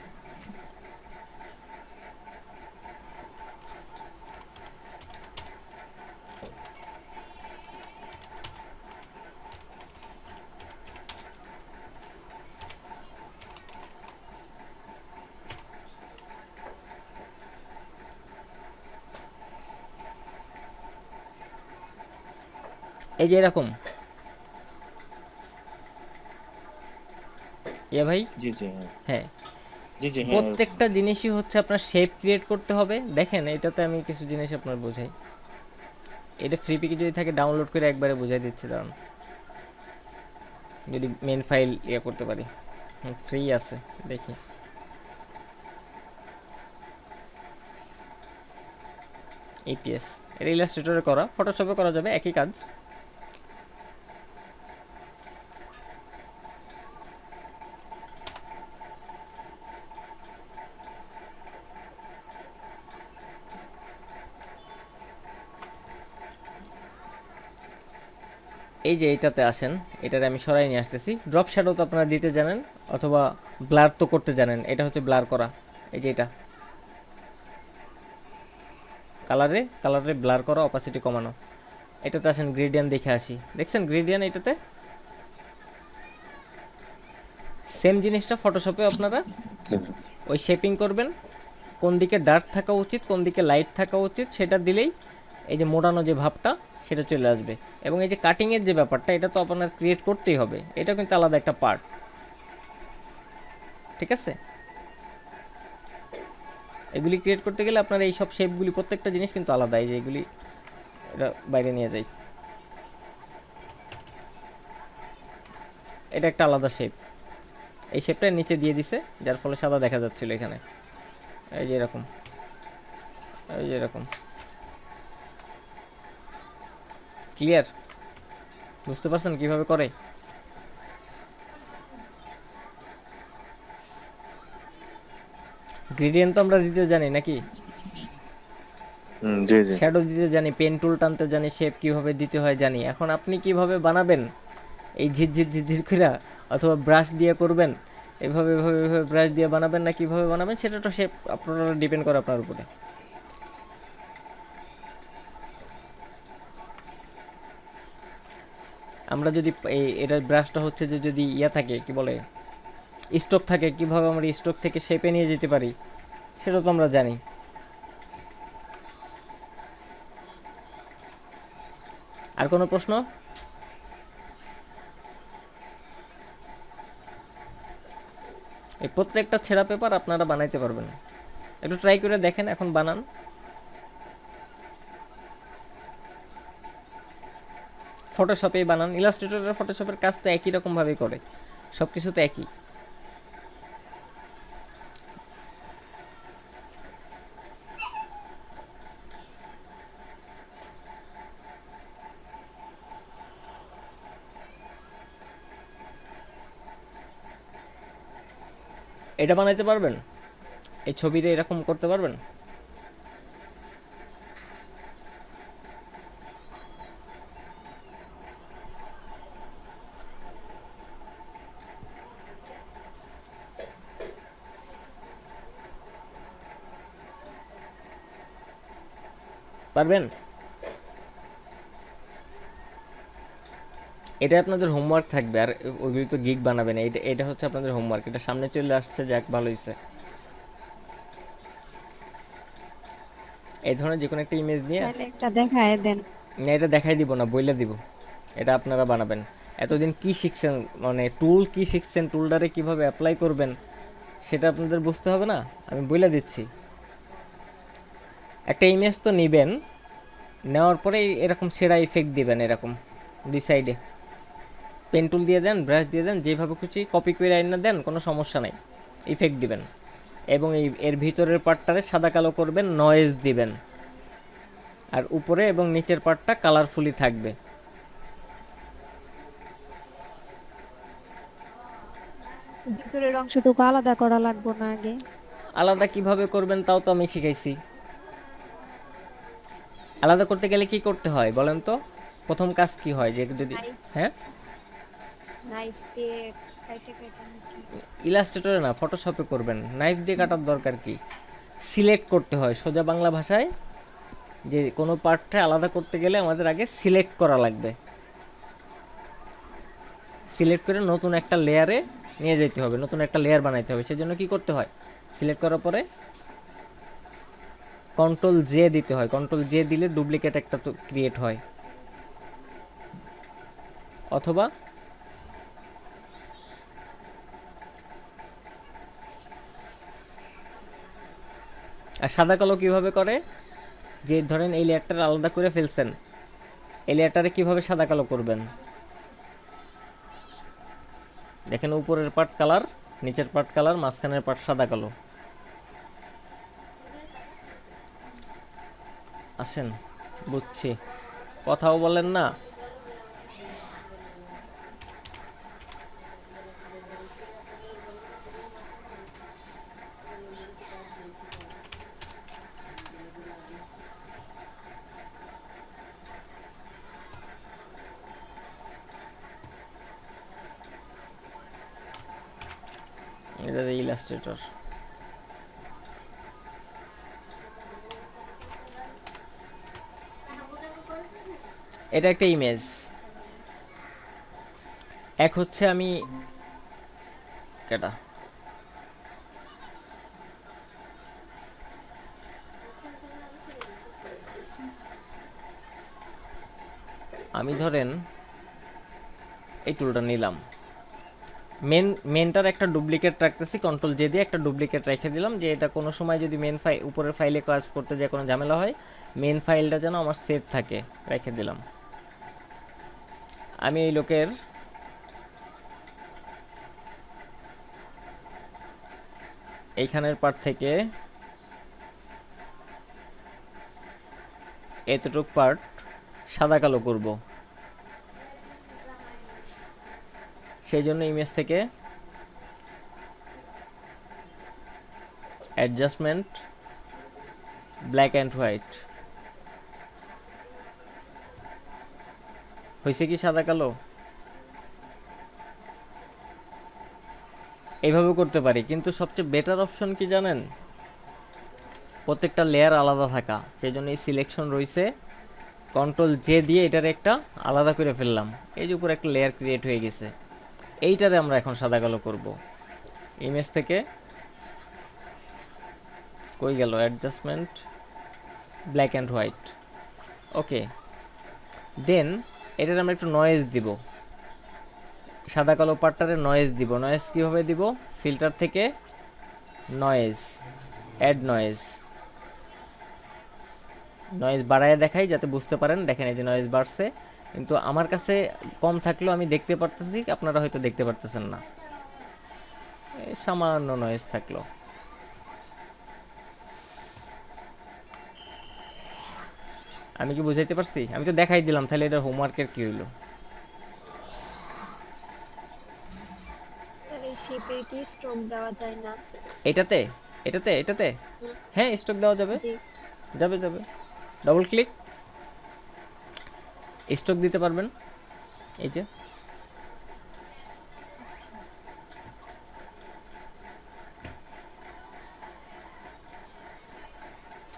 এই যে এরকম, ইয়া ভাই, জি জি হ্যাঁ। হ্যাঁ, জি জি হ্যাঁ এরকম। প্রত্যেকটা জিনিসই হচ্ছে আপনার শেপ ক্রিয়েট করতে হবে। দেখেন এটাতে আমি কিছু জিনিস আপনার বোঝাই। এটা ফ্রি পিকে যদি থাকে ডাউনলোড করে একবারে বোঝাই দিচ্ছি, দাঁড়ান, যদি মেন ফাইল ইয়ে করতে পারি। ফ্রি আছে, দেখি। এপিএস, এটা ইলাস্ট্রেটরে করা, ফটোশপে করা যাবে, একই কাজ। এই যে এটাতে আসেন, এটারে আমি সরাই নিয়ে আসতেছি। ড্রপ শ্যাডো তো আপনারা দিতে জানেন, অথবা ব্লার তো করতে জানেন। এটা হচ্ছে ব্লার করা, এই যে এটা কালারে, কালারে ব্লার করা, অপাসিটি কমানো। এটাতে আসেন, গ্রেডিয়ান দেখে আসি। দেখছেন গ্রেডিয়ান? এটাতে সেম জিনিসটা ফটোশপে আপনারা ওই শেপিং করবেন, কোন দিকে ডার্ক থাকা উচিত, কোন দিকে লাইট থাকা উচিত, সেটা দিলেই এই যে মোড়ানো যে ভাবটা সেটা চলে আসবে। এবং এই যে কাটিংয়ের যে ব্যাপারটা, এটা তো আপনার ক্রিয়েট করতেই হবে, এটা কিন্তু আলাদা একটা পার্ট, ঠিক আছে? এগুলি ক্রিয়েট করতে গেলে আপনার এই সব শেপগুলি, প্রত্যেকটা জিনিস কিন্তু আলাদা। এই যে এগুলি, এটা বাইরে নিয়ে যাই, এটা একটা আলাদা শেপ। এই শেপটা নিচে দিয়ে দিছে, যার ফলে সাদা দেখা যাচ্ছিল এখানে। এই যে এরকম, এই যে এরকম। ক্লিয়ার? বুঝতে পারছেন কিভাবে করে? গ্রেডিয়েন্ট তো আমরা দিতে জানি নাকি? জি জি। শ্যাডো দিতে জানি, পেন টুল টানতে জানি, শেপ কিভাবে দিতে হয় জানি। এখন আপনি কিভাবে বানাবেন এই ঝিরঝির ঝিরঝির করে, অথবা ব্রাশ দিয়ে করবেন, এভাবে এভাবে এভাবে ব্রাশ দিয়ে বানাবেন, না কিভাবে বানাবেন, সেটা তো শেপ আপনারা ডিপেন্ড করে আপনার উপরে। আমরা যদি এটার ব্রাশটা হচ্ছে যে যদি ইয়া থাকে, কি বলে, স্ট্রোক থাকে, কিভাবে আমরা স্ট্রোক থেকে শেপে নিয়ে যেতে পারি সেটা তো আমরা জানি। আর কোনো প্রশ্ন? এই প্রত্যেকটা ছেঁড়া পেপার আপনারা বানাইতে পারবেন। একটু ট্রাই করে দেখেন, এখন বানান। ফটোশপেই বানান, ইলাস্ট্রেটরের ফটোশপের কাজ তো একই রকমভাবেই করে, সব কিছু তো একই। এটা বানাইতে পারবেন, এই ছবিটা এরকম করতে পারবেন। পারবেন? এটা আপনাদের হোমওয়ার্ক থাকবে, আর ওইগুলি তো গিগ বানাবেন। এটা এটা হচ্ছে আপনাদের হোমওয়ার্ক, এটা সামনে চলে আসছে, যাক ভালো হয়েছে। এই ধরনের যে কোনো একটা ইমেজ নিয়ে, তাহলে একটা দেখায় দেন। না এটা দেখাই দিব না, বইলে দিব, এটা আপনারা বানাবেন। এতদিন কি শিখছেন, মানে টুল কি শিখছেন, টুলটারে কিভাবে অ্যাপ্লাই করবেন সেটা আপনাদের বুঝতে হবে না, আমি বইলে দিচ্ছি। একটা ইমেজ তো নেবেন, নেওয়ার পরে এরকম ছেঁড়া ইফেক্ট দিবেন, এরকম দুই সাইডে পেন টুল দিয়ে দেন, ব্রাশ দিয়ে দেন, যেভাবে খুশি কপি করে আইনা দেন, কোনো সমস্যা নাই, ইফেক্ট দিবেন। এবং এর ভিতরের পার্টটারে সাদা কালো করবেন, নয়েজ দিবেন, আর উপরে এবং নিচের পার্টটা কালারফুলি থাকবে। ভিতরের অংশটুকু আলাদা করা লাগবে না আগে? আলাদা কিভাবে করবেন তাও তো আমি শিখাইছি। আলাদা করতে গেলে কি করতে হয় বলেন তো? প্রথম কাজ কি হয়, যে যদি হ্যাঁ নাইফ দিয়ে কাইটে কাইটে নাকি? ইলাস্ট্রেটরে না, ফটোশপে করবেন। নাইফ দিয়ে কাটার দরকার কি? সিলেক্ট করতে হয়, সোজা বাংলা ভাষায় যে কোনো পার্টটা আলাদা করতে গেলে আমাদের আগে সিলেক্ট করা লাগবে। সিলেক্ট করে নতুন একটা লেয়ারে নিয়ে যেতে হবে, নতুন একটা লেয়ার বানাইতে হবে। সেজন্য কি করতে হয়, সিলেক্ট করার পরে কন্ট্রোল জে দিতে হয়। কন্ট্রোল জে দিলে ডুপ্লিকেট একটা তো ক্রিয়েট হয়, অথবা আর সাদা কালো কিভাবে করে, যে ধরেন এই লেয়ারটা আলাদা করে ফেলছেন, এই লেয়ারটারে কীভাবে সাদা কালো করবেন দেখেন, উপরের পার্ট কালার, নিচের পার্ট কালার, মাঝখানের পার্ট সাদা কালো। আসেন, বুঝছি, কথাও বলেন না। এটা ইলাস্ট্রেটর। এটা একটা ইমেজ। এক হচ্ছে আমি কেটা আমি ধরেন এই টুলটা নিলাম, মেনটার একটা ডুপ্লিকেট রাখতেছি, কন্ট্রোল জে দিয়ে একটা ডুপ্লিকেট রেখে দিলাম, যে এটা কোনো সময় যদি মেন ফাইল উপরের ফাইলে কাজ করতে যায় কোনো ঝামেলা হয়, মেন ফাইলটা যেন আমার সেভ থাকে, রেখে দিলাম। আমি এই লোকের এইখানের পার্ট থেকে এতটুক পার্ট সাদা কালো করব, সেই জন্য ইমেজ থেকে অ্যাডজাস্টমেন্ট, ব্ল্যাক অ্যান্ড হোয়াইট, হয়েছে কি সাদা কালো? এইভাবে করতে পারি, কিন্তু সবচেয়ে বেটার অপশন কি জানেন, প্রত্যেকটা লেয়ার আলাদা থাকা। সেই জন্য এই সিলেকশন রয়েছে, কন্ট্রোল জে দিয়ে এটার একটা আলাদা করে ফেললাম, এই যে উপরে একটা লেয়ার ক্রিয়েট হয়ে গেছে। এইটারে আমরা এখন সাদা কালো করব। ইমেজ থেকে কই গেল, অ্যাডজাস্টমেন্ট, ব্ল্যাক অ্যান্ড হোয়াইট, ওকে। দেন এটার আমরা একটু নয়েজ দিব, সাদা কালো পার্টটারে নয়েজ দিব। নয়েজ কীভাবে দিব? ফিল্টার থেকে নয়েজ, অ্যাড নয়েজ, নয়েজ বাড়ায় দেখাই যাতে বুঝতে পারেন। দেখেন এই যে নয়েজ বাড়ছে, কিন্তু আমার কাছে কম থাকলেও আমি দেখতে পারতেছি, আপনারা হয়তো দেখতে পারতেছেন না, এই সামান্য নয়েজ থাকলো। আমি কি বুঝাইতে পারছি? আমি তো দেখাই দিলাম, তাহলে এটা হোমওয়ার্কের কি হইলো? স্যার এই শেপে কি স্ট্রোক দেওয়া যায় না? এটাতে এটাতে হ্যাঁ স্ট্রোক দেওয়া যাবে, জি। যাবে যাবে। ডবল ক্লিক, স্ট্রোক দিতে পারবেন। এই যে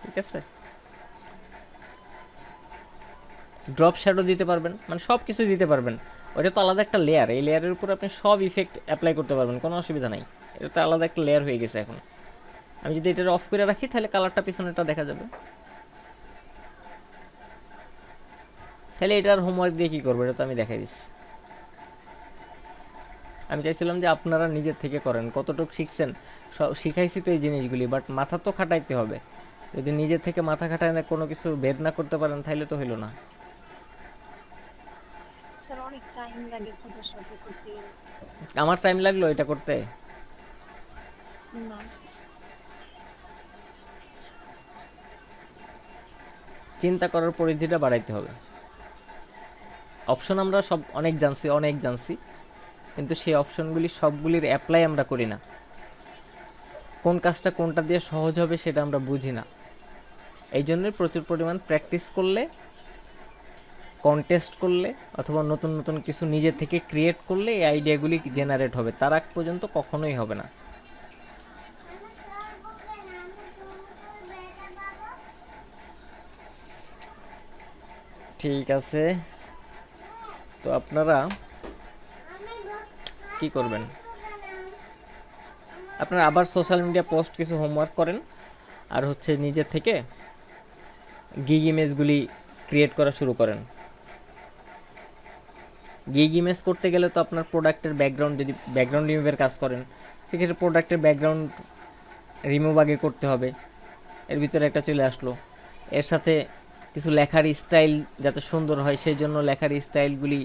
ঠিক আছে, ড্রপ শ্যাডো দিতে পারবেন, মানে সব কিছু দিতে পারবেন। ওইটা তো আলাদা একটা লেয়ার, এই লেয়ারের উপর আপনি সব ইফেক্ট অ্যাপ্লাই করতে পারবেন, কোনো অসুবিধা নাই। এটা তো আলাদা একটা লেয়ার হয়ে গেছে এখন। আমি যদি এটা অফ করে রাখি তাহলে কালারটা পিছনেটা দেখা যাবে। তাহলে এটার হোমওয়ার্ক দিয়ে কী করবো, এটা তো আমি দেখাই দিচ্ছি। আমি চাইছিলাম যে আপনারা নিজের থেকে করেন, কতটুকু শিখছেন সব শিখাইছি তো এই জিনিসগুলি, বাট মাথা তো খাটাইতে হবে। যদি নিজের থেকে মাথা খাটায় না কোনো কিছু ভেদ না করতে পারেন তাহলে তো হইলো না। স্যার অনেক টাইম লাগে ফটোশপে করতে গেলে। আমার টাইম লাগলো এটা করতে? না চিন্তা করার পরিধিটা বাড়াইতে হবে। অপশন আমরা সব অনেক জানছি, কিন্তু সেই অপশনগুলি সবগুলির অ্যাপ্লাই আমরা করি না। কোন কাজটা কোনটা দিয়ে সহজ হবে সেটা আমরা বুঝি না। এই জন্যই প্রচুর পরিমাণ প্র্যাকটিস করলে, কন্টেস্ট করলে, অথবা নতুন নতুন কিছু নিজে থেকে ক্রিয়েট করলে এই আইডিয়াগুলি জেনারেট হবে, তার আগ পর্যন্ত কখনোই হবে না। ঠিক আছে, তো আপনারা কি করবেন? আপনারা আবার সোশ্যাল মিডিয়া পোস্ট কিছু হোমওয়ার্ক করেন, আর হচ্ছে নিজের থেকে গিগ ইমেজগুলি ক্রিয়েট করা শুরু করেন। গিগ ইমেজ করতে গেলে তো আপনার প্রোডাক্টের ব্যাকগ্রাউন্ড, যদি ব্যাকগ্রাউন্ড রিমুভের কাজ করেন সেক্ষেত্রে প্রোডাক্টের ব্যাকগ্রাউন্ড রিমুভ আগে করতে হবে। এর ভিতরে একটা চলে আসলো, এর সাথে কিছু লেখার স্টাইল যাতে সুন্দর হয় সেই জন্য লেখার স্টাইলগুলি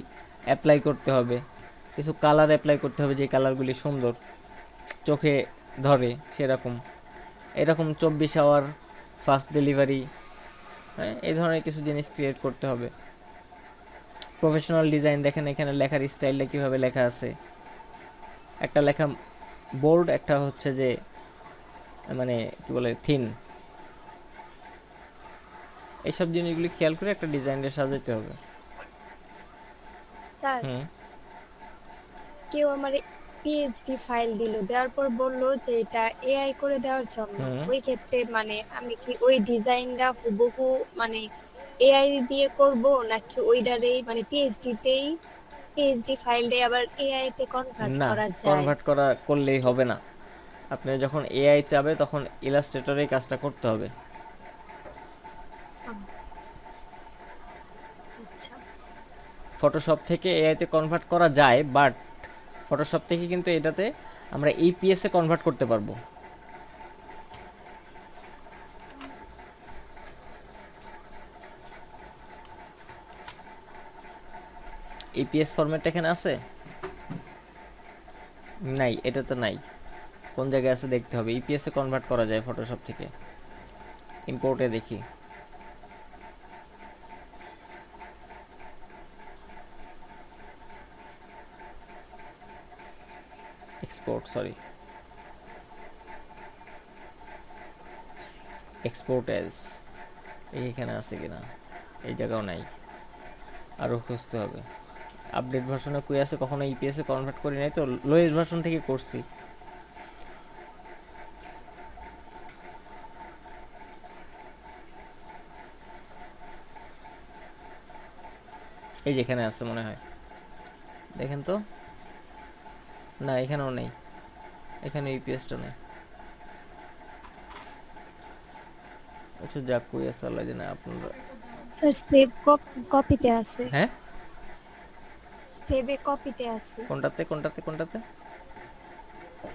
অ্যাপ্লাই করতে হবে, কিছু কালার অ্যাপ্লাই করতে হবে যে কালারগুলি সুন্দর চোখে ধরে সেরকম। এরকম 24 আওয়ার ফাস্ট ডেলিভারি, হ্যাঁ এই ধরনের কিছু জিনিস ক্রিয়েট করতে হবে। প্রফেশনাল ডিজাইন দেখেন এখানে লেখার স্টাইলটা কীভাবে লেখা আছে, একটা লেখা বোল্ড, একটা হচ্ছে যে মানে কী বলে থিন। এইসব জিনিসগুলি খেয়াল করে একটা ডিজাইনটা সাজাতে হবে। স্যার কেউ আমার পিএইচডি ফাইল দিল, দেওয়ার পর বলল যে এটা এআই করে দেওয়ার জন্য। ওই ক্ষেত্রে মানে আমি কি ওই ডিজাইনটা হুবহু মানে এআই দিয়ে করব, নাকি ওইটারেই মানে পিএইচডি ফাইলটাই আবার এআই তে কনভার্ট না, করা যায়? কনভার্ট করা করলেই হবে না। আপনি যখন এআই চাবে তখন ইলাস্ট্রেটরেই কাজটা করতে হবে। আচ্ছা ফটোশপ থেকে এআইতে কনভার্ট করা যায়, বাট ফটোশপ থেকে কিন্তু এটাতে আমরা ইপিএসে কনভার্ট করতে পারবো। ইপিএস ফরম্যাটটা এখানে আছে? নাই, এটা তো নাই। কোন জায়গায় আছে দেখতে হবে। ইপিএসে কনভার্ট করা যায় ফটোশপ থেকে। ইম্পোর্টে দেখি, এক্সপোর্ট, সরি এক্সপোর্ট অ্যাজ, এইখানে আছে কিনা, এই জায়গাও নাই, আরও খুঁজতে হবে। আপডেট ভার্সনে কই আছে, কখনো ইপিএসে কনভার্ট করি নাই তো, লোয়েস্ট ভার্সন থেকে করছি। এই যেখানে আছে মনে হয়, দেখেন তো। না এখানেও নেই, এখানে ইপিএসটা নেই। আচ্ছা যাক, কই আছে আল্লাহ জানে। আপনারা স্যার সেভ কপিতে আছে। হ্যাঁ সেভ এ কপিতে আছে। কোনটাতে কোনটাতে কোনটাতে?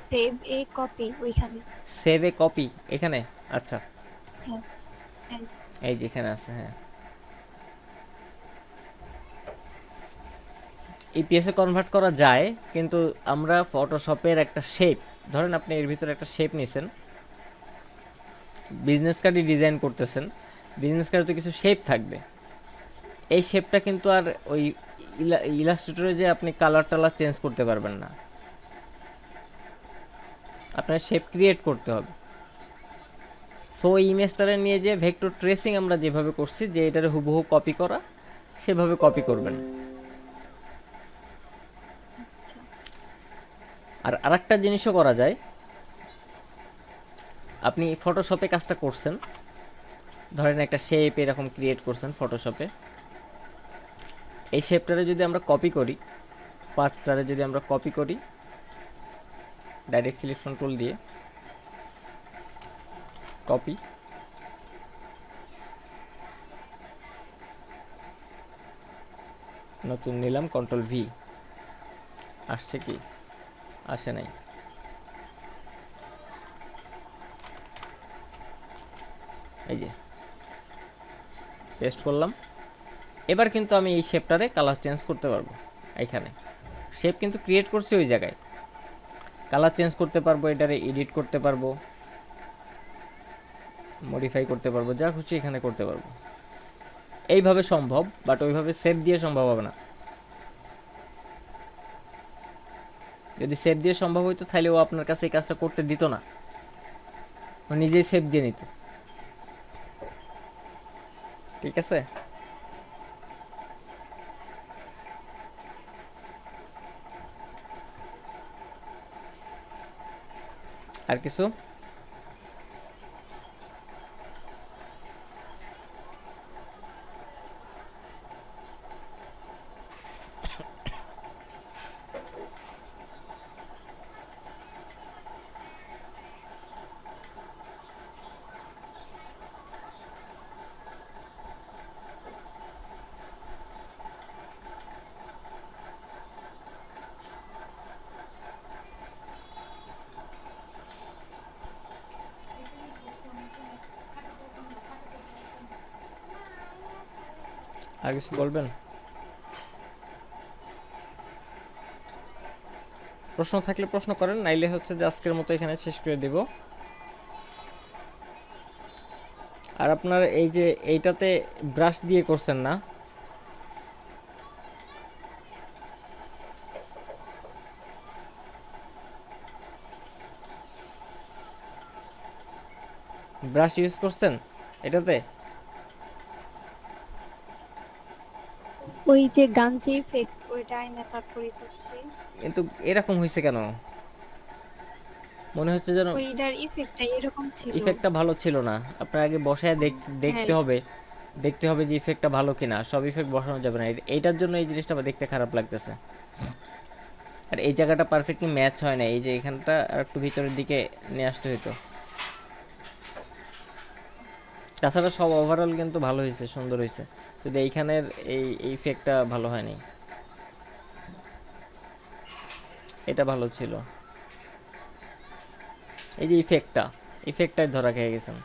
সেভ এ কপি ওইখানে। সেভ এ কপি এখানে? আচ্ছা, হ্যাঁ হ্যাঁ। এই যে এখানে আছে, হ্যাঁ। ইপিএসে কনভার্ট করা যায়, কিন্তু আমরা ফটোশপের একটা শেপ, ধরেন আপনি এর ভিতরে একটা শেপ নিছেন, বিজনেস কার্ডই ডিজাইন করতেছেন, বিজনেস কার্ডে তো কিছু শেপ থাকবে। এই শেপটা কিন্তু আর ওই ইলাস্ট্রেটরে যে আপনি কালার টালার চেঞ্জ করতে পারবেন না, আপনার শেপ ক্রিয়েট করতে হবে। সো ওই ইমেজটারে নিয়ে যে ভেক্টর ট্রেসিং আমরা যেভাবে করছি, যে এটারে হুবহু কপি করা, সেভাবে কপি করবেন। আর আরেকটা জিনিসও করা যায়, আপনি ফটোশপে কাজটা করছেন, ধরেন একটা শেপ এরকম ক্রিয়েট করছেন ফটোশপে, এই শেপটারে যদি আমরা কপি করি, পাথটারে যদি আমরা কপি করি ডাইরেক্ট সিলেকশন টুল দিয়ে, কপি, নতুন নিলাম, কন্ট্রোল ভি, আসছে কি? আসে নাই। এই যে পেস্ট করলাম। এবার কিন্তু আমি এই শেপটারে কালার চেঞ্জ করতে পারবো। এইখানে শেপ কিন্তু ক্রিয়েট করছি ওই জায়গায়, কালার চেঞ্জ করতে পারবো, এটারে এডিট করতে পারবো, মডিফাই করতে পারবো, যা খুশি এখানে করতে পারবো। এইভাবে সম্ভব, বাট ওইভাবে সেভ দিয়ে সম্ভব হবে না। যদি সেভ দিয়ে সম্ভব হইতো তাহলে ও আপনার কাছে এই কাজটা করতে দিত না, ও নিজেই সেভ দিয়ে নিত। ঠিক আছে? আর কিছু? আর কিছু বলবেন? প্রশ্ন থাকলে প্রশ্ন করেন, নাইলে হচ্ছে যে আজকের মতো এখানে শেষ করে দেব। আর আপনার এই যে এইটাতে ব্রাশ দিয়ে করছেন না, ব্রাশ ইউজ করছেন এটাতে? ওই যে গাঞ্জি ইফেক্ট ওইটা আইনা তারপরে করছি। কিন্তু এরকম হয়েছে কেন? মনে হচ্ছে যেন ওইটার ইফেক্টটা এরকম ছিল। ইফেক্টটা ভালো ছিল না। আপনার আগে বসায় দেখতে হ্যাঁ। হবে, দেখতে হবে যে ইফেক্টটা ভালো কিনা। সব ইফেক্ট বসানো যাবে না, এইটার জন্য এই জিনিসটা দেখতে খারাপ লাগতেছে। আর এই জায়গাটা পারফেক্টলি ম্যাচ হয় না, এই যে এখানটা আর একটু ভিতরের দিকে নিয়ে আসতে হইতো। তাছাড়া সব ওভারঅল কিন্তু ভালো হয়েছে, সুন্দর হয়েছে, যদি এইখানের এই ইফেক্টটা ভালো হয়নি। এটা ভালো ছিল, এই যে ইফেক্টটাই ধরা খেয়ে গেছেন।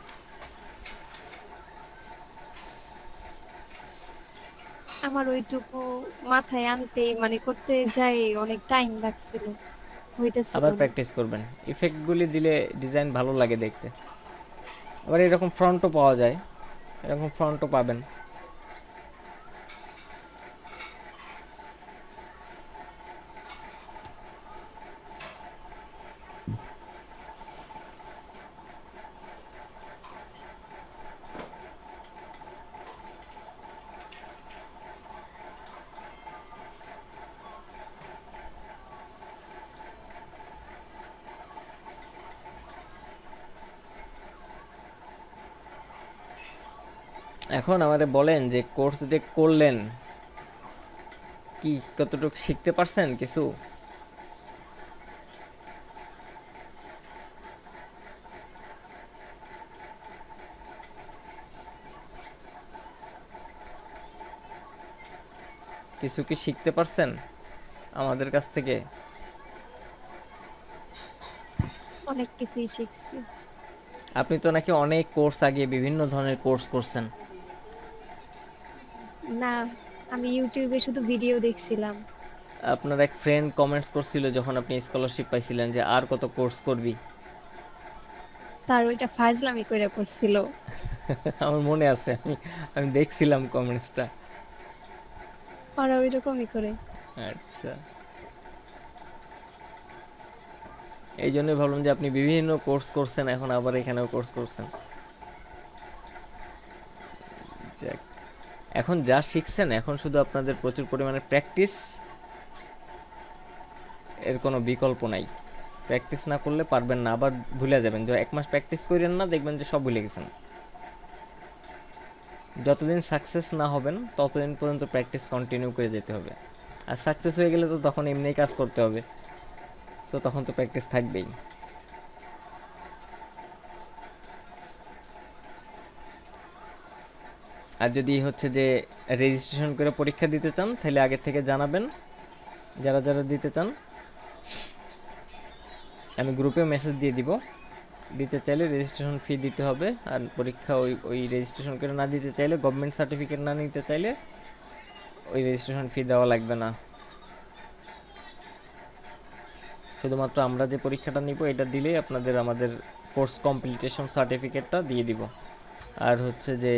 আমার ওইটুকু মাথায় আনতে মানে করতে যাই অনেক টাইম লাগছিল, হইতেছিল আবার না। প্র্যাকটিস করবেন, ইফেক্টগুলি দিলে ডিজাইন ভালো লাগে দেখতে। আবার এরকম ফ্রন্টও পাওয়া যায়, এরকম ফ্রন্টও পাবেন। এখন আমাদের বলেন যে কোর্স যে করলেন, কি কতটুকু শিখতে পারছেন কিছু? কিছু কি শিখতে পারছেন? আমাদের কাছ থেকে? অনেক কিছুই শিখছি। আপনি তো নাকি অনেক কোর্স আগে বিভিন্ন ধরনের কোর্স করছেন। না, আমি ইউটিউবে শুধু ভিডিও দেখছিলাম। আপনার এক ফ্রেন্ড কমেন্টস করছিল যখন আপনি স্কলারশিপ পাইছিলেন যে আর কত কোর্স করবি। তার ওইটা ফাজলামি করে করছিল। আমার মনে আছে, আমি আমি দেখছিলাম কমেন্টসটা। ওরা ওইরকমই করে। আচ্ছা, এই জন্যই ভাবলাম যে আপনি বিভিন্ন কোর্স করছেন, এখন আবার এখানেও কোর্স করছেন। যাক, এখন যা শিখছেন এখন শুধু আপনাদের প্রচুর পরিমাণে প্র্যাকটিস, এর কোনো বিকল্প নাই। প্র্যাকটিস না করলে পারবেন না, আবার ভুলে যাবেন। যে 1 মাস প্র্যাকটিস করেন না, দেখবেন যে সব ভুলে গেছেন। যতদিন সাকসেস না হবেন ততদিন পর্যন্ত প্র্যাকটিস কন্টিনিউ করে যেতে হবে। আর সাকসেস হয়ে গেলে তো তখন এমনিই কাজ করতে হবে, তো তখন তো প্র্যাকটিস থাকবেই। আর যদি হচ্ছে যে রেজিস্ট্রেশন করে পরীক্ষা দিতে চান তাহলে আগে থেকে জানাবেন, যারা যারা দিতে চান। আমি গ্রুপে মেসেজ দিয়ে দিব। দিতে চাইলে রেজিস্ট্রেশন ফি দিতে হবে, আর পরীক্ষা ওই রেজিস্ট্রেশন করে না দিতে চাইলে, গভর্নমেন্ট সার্টিফিকেট না নিতে চাইলে ওই রেজিস্ট্রেশন ফি দেওয়া লাগবে না। শুধুমাত্র আমরা যে পরীক্ষাটা নিব এটা দিলেই আপনাদের আমাদের কোর্স কমপ্লিটেশন সার্টিফিকেটটা দিয়ে দিব। আর হচ্ছে যে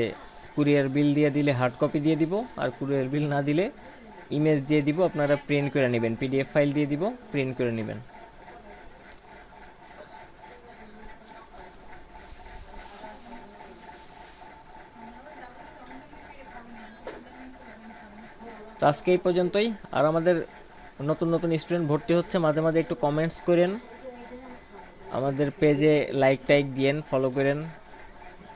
কুরিয়ার বিল দিয়ে দিলে হার্ড কপি দিয়ে দিব, আর কুরিয়ার বিল না দিলে ইমেজ দিয়ে দিব, আপনারা প্রিন্ট করে নেবেন। পিডিএফ ফাইল দিয়ে দিব, প্রিন্ট করে নেবেন। তো আজকে এই পর্যন্তই। আর আমাদের নতুন নতুন স্টুডেন্ট ভর্তি হচ্ছে, মাঝে মাঝে একটু কমেন্টস করেন, আমাদের পেজে লাইক টাইক দিয়েন, ফলো করেন।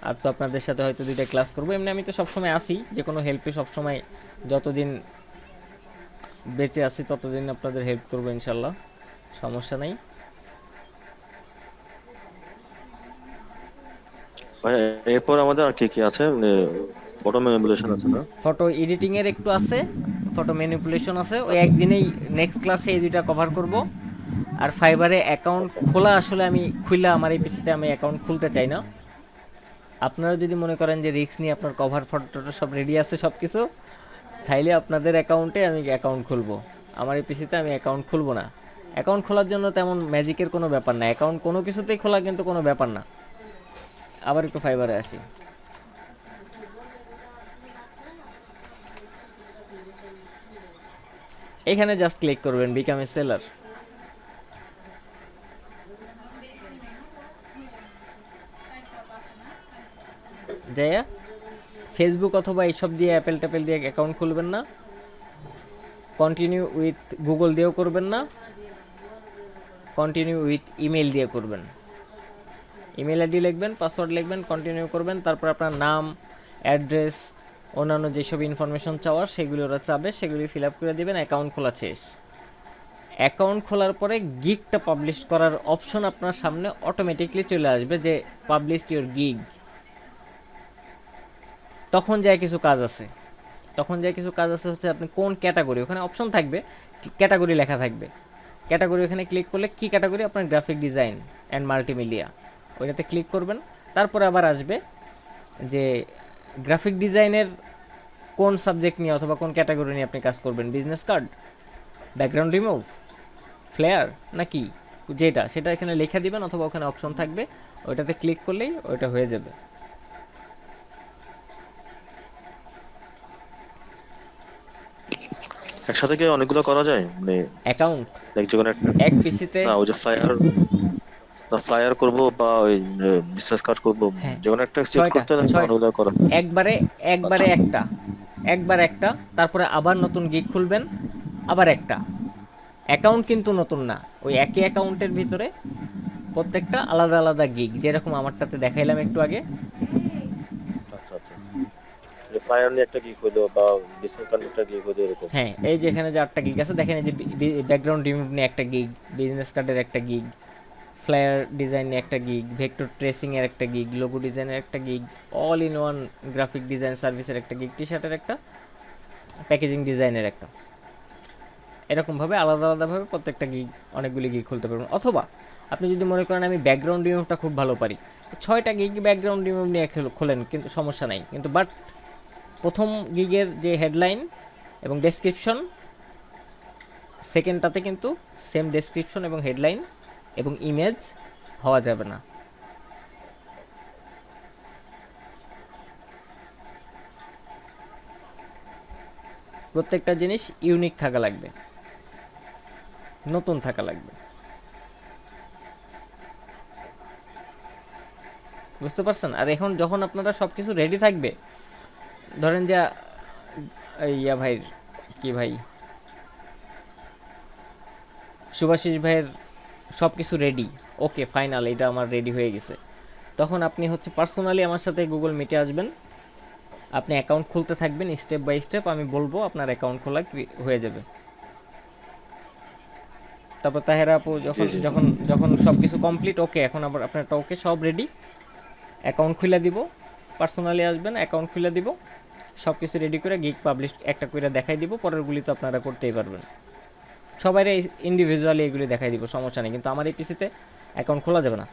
আর তো আপনাদের সাথে হয়তো 2টা ক্লাস করবো, এমনি আমি তো সবসময় আসি, যে কোনো হেল্পে সবসময়, যতদিন বেঁচে আছি ততদিন আপনাদের হেল্প করবো ইনশাল্লাহ, সমস্যা নাই। ভাই এরপর আমাদের আর কি কি আছে? ফটো ম্যানিপুলেশন আছে না? ফটো এডিটিংয়ের একটু আছে, ফটো ম্যানিপুলেশন আছে, ওই একদিনেই নেক্সট ক্লাসে এই 2টা কভার করব। আর ফাইবারে অ্যাকাউন্ট খোলা, আসলে আমি খুললে আমার এই পিসিতে আমি অ্যাকাউন্ট খুলতে চাই না। আপনারা যদি মনে করেন যে রিস্ক নিয়ে আপনার কভার ফটোটা সব রেডি আছে সব কিছু, তাইলে আপনাদের অ্যাকাউন্টে আমি অ্যাকাউন্ট খুলবো। আমার এই পিসিতে আমি অ্যাকাউন্ট খুলবো না। অ্যাকাউন্ট খোলার জন্য তেমন ম্যাজিকের কোনো ব্যাপার না, অ্যাকাউন্ট কোনো কিছুতেই খোলা কিন্তু কোনো ব্যাপার না। আবার একটু ফাইবারে আসি। এখানে জাস্ট ক্লিক করবেন বিকাম এ সেলার। যাইয়া ফেসবুক অথবা এইসব দিয়ে অ্যাপেল ট্যাপেল দিয়ে অ্যাকাউন্ট খুলবেন না, কন্টিনিউ উইথ গুগল দিয়েও করবেন না, কন্টিনিউ উইথ ইমেল দিয়ে করবেন। ইমেল আইডি লিখবেন, পাসওয়ার্ড লিখবেন, কন্টিনিউ করবেন। তারপর আপনার নাম, অ্যাড্রেস, অন্যান্য যেসব ইনফরমেশন চাওয়ার সেগুলি ওরা চাবে, সেগুলি ফিল আপ করে দেবেন। অ্যাকাউন্ট খোলা শেষ। অ্যাকাউন্ট খোলার পরে গিগটা পাবলিশ করার অপশন আপনার সামনে অটোমেটিকলি চলে আসবে, যে পাবলিশ ইউর গিগ। তখন যায় কিছু কাজ আছে, হচ্ছে আপনি কোন ক্যাটাগরি, ওখানে অপশন থাকবে, ক্যাটাগরি লেখা থাকবে। ক্যাটাগরি ওখানে ক্লিক করলে কি ক্যাটাগরি, আপনার গ্রাফিক ডিজাইন অ্যান্ড মাল্টিমিডিয়া, ওইটাতে ক্লিক করবেন। তারপরে আবার আসবে যে গ্রাফিক ডিজাইনের কোন সাবজেক্ট নিয়ে অথবা কোন ক্যাটাগরি নিয়ে আপনি কাজ করবেন, business card, background remove, flair নাকি, যেটা সেটা এখানে লেখা দিবেন, অথবা ওখানে অপশন থাকবে, ওইটাতে ক্লিক করলেই ওইটা হয়ে যাবে। একসাথে কি অনেকগুলো করা যায়? মানে অ্যাকাউন্ট লাইক যে কোনো একটা, এক পিসিতে, না ওই যে ফ্লায়ার করব বা ওই বিজনেস কার্ড করব, হ্যাঁ, যে কোনো একটা সেট 6টা করতে হলে অনেকগুলো করা। একবারে একবার একটা, তারপরে আবার নতুন গিগ খুলবেন, আবার একটা। অ্যাকাউন্ট কিন্তু নতুন না, ওই একই অ্যাকাউন্টের ভিতরে প্রত্যেকটা আলাদা আলাদা গিগ, যেরকম আমারটাতে দেখাইলাম একটু আগে। আচ্ছা আচ্ছা, ফ্লায়ার নিয়ে একটা গিগ হলো বা বিজনেস কার্ড একটা গিগ হলো এরকম। হ্যাঁ, এই যে এখানে যে 8টা গিগ আছে, দেখেন এই যে ব্যাকগ্রাউন্ড রিমুভ নিয়ে একটা গিগ, বিজনেস কার্ডের একটা গিগ, ফ্লায়ার ডিজাইন নিয়ে একটা গিগ, ভেক্টর ট্রেসিংয়ের একটা গিগ, লোগো ডিজাইনের একটা gig, all in one graphic design সার্ভিসের একটা গিগ, টি শার্টের একটা, প্যাকেজিং ডিজাইনের একটা। এরকমভাবে আলাদা আলাদাভাবে প্রত্যেকটা গিগ, অনেকগুলি গিগ খুলতে পারবেন। অথবা আপনি যদি মনে করেন আমি ব্যাকগ্রাউন্ড রিমুভটা খুব ভালো পারি, 6টা গিগ ব্যাকগ্রাউন্ড রিমুভ নিয়ে খোলেন, কিন্তু সমস্যা নাই। কিন্তু বাট প্রথম গিগের যে হেডলাইন এবং ডেসক্রিপশন, সেকেন্ডটাতে কিন্তু সেম ডেসক্রিপশন এবং হেডলাইন এবং ইমেজ হওয়া যাবে না। প্রত্যেকটা জিনিস ইউনিক থাকা লাগবে, নতুন থাকা লাগবে। বুঝতে পারছেন? আর এখন যখন আপনারা সব কিছু রেডি থাকবে, ধরেন যে ইয়া ভাইয়ের কি ভাই, শুভাশিস ভাইয়ের সব কিছু রেডি, ওকে ফাইনাল, এটা আমার রেডি হয়ে গেছে, তখন আপনি হচ্ছে পার্সোনালি আমার সাথে গুগল মিটে আসবেন, আপনি অ্যাকাউন্ট খুলতে থাকবেন স্টেপ বাই স্টেপ, আমি বলবো আপনার অ্যাকাউন্ট খোলা হয়ে যাবে। তারপর তাহেরা আপু যখন যখন যখন সব কিছু কমপ্লিট, ওকে এখন আবার আপনারটা ওকে, সব রেডি, অ্যাকাউন্ট খুলে দিব, পার্সোনালি আসবেন, অ্যাকাউন্ট খুলে দিব, সব কিছু রেডি করে গিগ পাবলিশ একটা করে দেখাই দিব, পরেরগুলি তো আপনারা করতেই পারবেন, সবাই ইন্ডিভিজুয়ালি এগুলি দেখাই দিব, সমস্যা নেই। কিন্তু আমার এই পিসিতে অ্যাকাউন্ট খোলা যাবে না,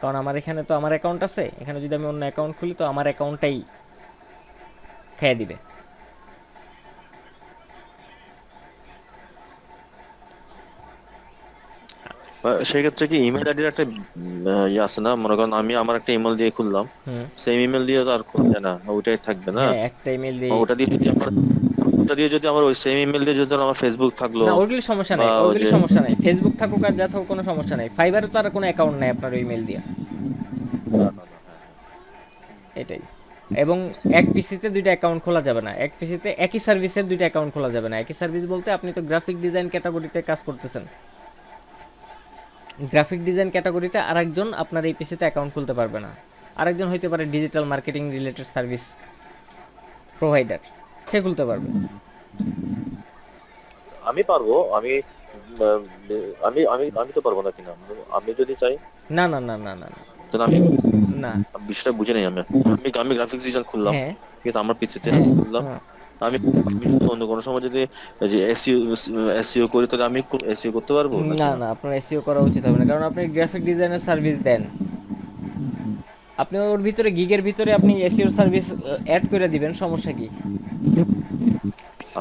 কারণ আমার এখানে তো আমার অ্যাকাউন্ট আছে, এখানে যদি আমি অন্য অ্যাকাউন্ট খুলি তো আমার অ্যাকাউন্টটাই খেয়ে দিবে। সেই ক্ষেত্রে কি ইমেল আইডির একটা ইয়ে আছে না, মনে করেন আমি আমার একটা ইমেল দিয়ে খুললাম, সেম ইমেল দিয়ে তো আর খুলবে না, ওইটাই থাকবে না? হ্যাঁ, একটা ইমেল দিয়ে, ওটা দিয়ে যদি আমার ওই সেম ইমেল দিয়ে যদি আমার ফেসবুক থাকলো, না ওইগুলি সমস্যা নাই, ওইগুলি সমস্যা নাই, ফেসবুক থাকুক আর যা থাকুক কোনো সমস্যা নাই, ফাইবারে তো আর কোনো অ্যাকাউন্ট নাই আপনার ওই ইমেল দিয়ে, এটাই। এবং এক পিসিতে দুইটা অ্যাকাউন্ট খোলা যাবে না, এক পিসিতে একই সার্ভিসের দুইটা অ্যাকাউন্ট খোলা যাবে না। একই সার্ভিস বলতে আপনি তো গ্রাফিক ডিজাইন ক্যাটাগরিতে কাজ করতেছেন, গ্রাফিক ডিজাইন ক্যাটাগরিতে আরেকজন আপনার এই পিসিতে অ্যাকাউন্ট খুলতে পারবে না, আরেকজন হইতে পারে digital marketing related service provider, সে খুলতে পারবে। আমি পারবো, আমি আমি আমি আমি তো পারবো না কিনা, আমি যদি চাই? না না না না না না তাহলে আমি না, বিষয়টা বুঝে নেই। আমি গ্রাফিক্স ডিজাইন খুললাম, হ্যাঁ ঠিক আছে, আমার পিসিতে হ্যাঁ খুললাম, হ্যাঁ। আমি আমি যদি অন্য কোনো সময় যদি এই যে এসইও করি, তাহলে আমি এসইও করতে পারবো না না? না, আপনার এসইও করা উচিত হবে না, কারণ আপনি গ্রাফিক ডিজাইনের সার্ভিস দেন, আপনি ওর ভিতরে গিগের ভিতরে আপনি এসইওর সার্ভিস অ্যাড করে দিবেন, সমস্যা কি?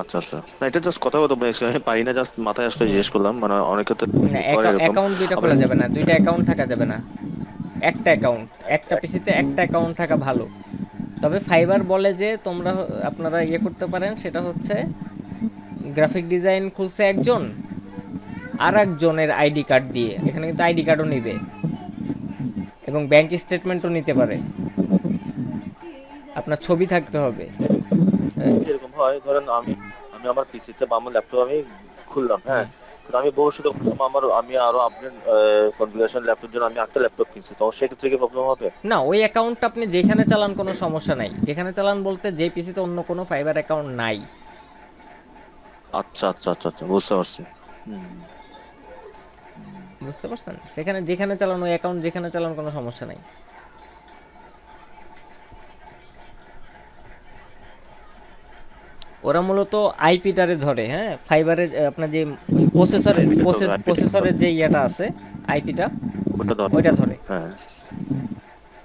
আচ্ছা আচ্ছা, না এটা জাস্ট কথা বলতে আমি পারি না, জাস্ট মাথায় আসলে জিজ্ঞেস করলাম, মানে অনেকে তো না, করে এরকম। অ্যাকাউন্ট দুইটা খোলা যাবে না, দুইটা অ্যাকাউন্ট থাকা যাবে না, একটা অ্যাকাউন্ট, একটা পিসিতে একটা অ্যাকাউন্ট থাকা ভালো। তবে ফাইবার বলে যে তোমরা আপনারা ইয়ে করতে পারেন, সেটা হচ্ছে গ্রাফিক ডিজাইন খুলছে একজন, আর একজনের আইডি কার্ড দিয়ে, এখানে কিন্তু আইডি কার্ডও নিবে এবং ব্যাংক স্টেটমেন্টও নিতে পারে, আপনার ছবি থাকতে হবে। এরকম হয়, ধরেন আমি আমি আমার পিসিতে বা আমার ল্যাপটপ আমি খুললাম, হ্যাঁ, তো আমি ভবিষ্যতে আমি আরো আপডেট কনফিগারেশন ল্যাপটপ জন্য আমি একটা ল্যাপটপ কিনছি, তো সেক্ষেত্রে কি প্রবলেম হবে? না, ওই অ্যাকাউন্টটা আপনি যেখানে চালান কোনো সমস্যা নাই, যেখানে চালান বলতে যে পিসিতে অন্য কোনো ফাইবার অ্যাকাউন্ট নাই। আচ্ছা আচ্ছা আচ্ছা আচ্ছা, বুঝতে পারছি। বুঝতে পারছেন? সেখানে যেখানে চালান ওই অ্যাকাউন্ট যেখানে চালান কোনো সমস্যা নাই। ওরা মূলত আইপিটারে ধরে, হ্যাঁ, ফাইবারের আপনার যে প্রসেসরের যে ইয়েটা আছে, আইপিটা ওইটা ধরে। হ্যাঁ,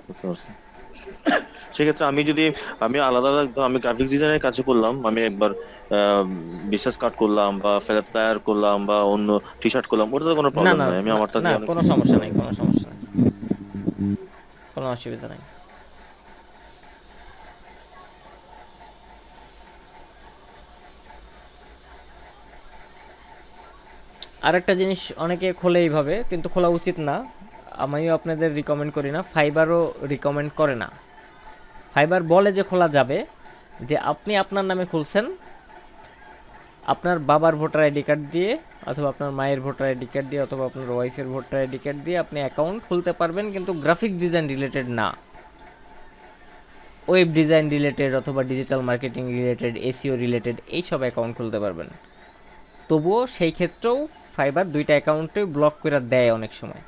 বুঝতে পারছি। সেক্ষেত্রে আমি আলাদা আলাদা, আমি গ্রাফিক্স ডিজাইনের কাছে করলাম, আমি একবার বিশেষ কাট করলাম বা ফ্লায়ার করলাম বা অন্য টি শার্ট করলাম, ওটাতে কোনো না প্রবলেম না নাই, আমি না, আমারটা না, দিয়ে কোনো সমস্যা নাই, কোনো সমস্যা নাই, কোনো অসুবিধা নাই। আরেকটা জিনিস অনেকে খোলে এইভাবে, কিন্তু খোলা উচিত না, আমিও আপনাদের রিকমেন্ড করি না, ফাইবারও রিকমেন্ড করে না। ফাইবার বলে যে খোলা যাবে, যে আপনি আপনার নামে খুলছেন, আপনার বাবার ভোটার আইডি কার্ড দিয়ে অথবা আপনার মায়ের ভোটার আইডি কার্ড দিয়ে অথবা আপনার ওয়াইফের ভোটার আইডি কার্ড দিয়ে আপনি অ্যাকাউন্ট খুলতে পারবেন, কিন্তু গ্রাফিক ডিজাইন রিলেটেড না, ওয়েব ডিজাইন রিলেটেড অথবা digital marketing related, SEO related এইসব অ্যাকাউন্ট খুলতে পারবেন। তবুও সেই ক্ষেত্রেও ফাইবার দুইটা অ্যাকাউন্টে ব্লক করে দেয় অনেক সময়,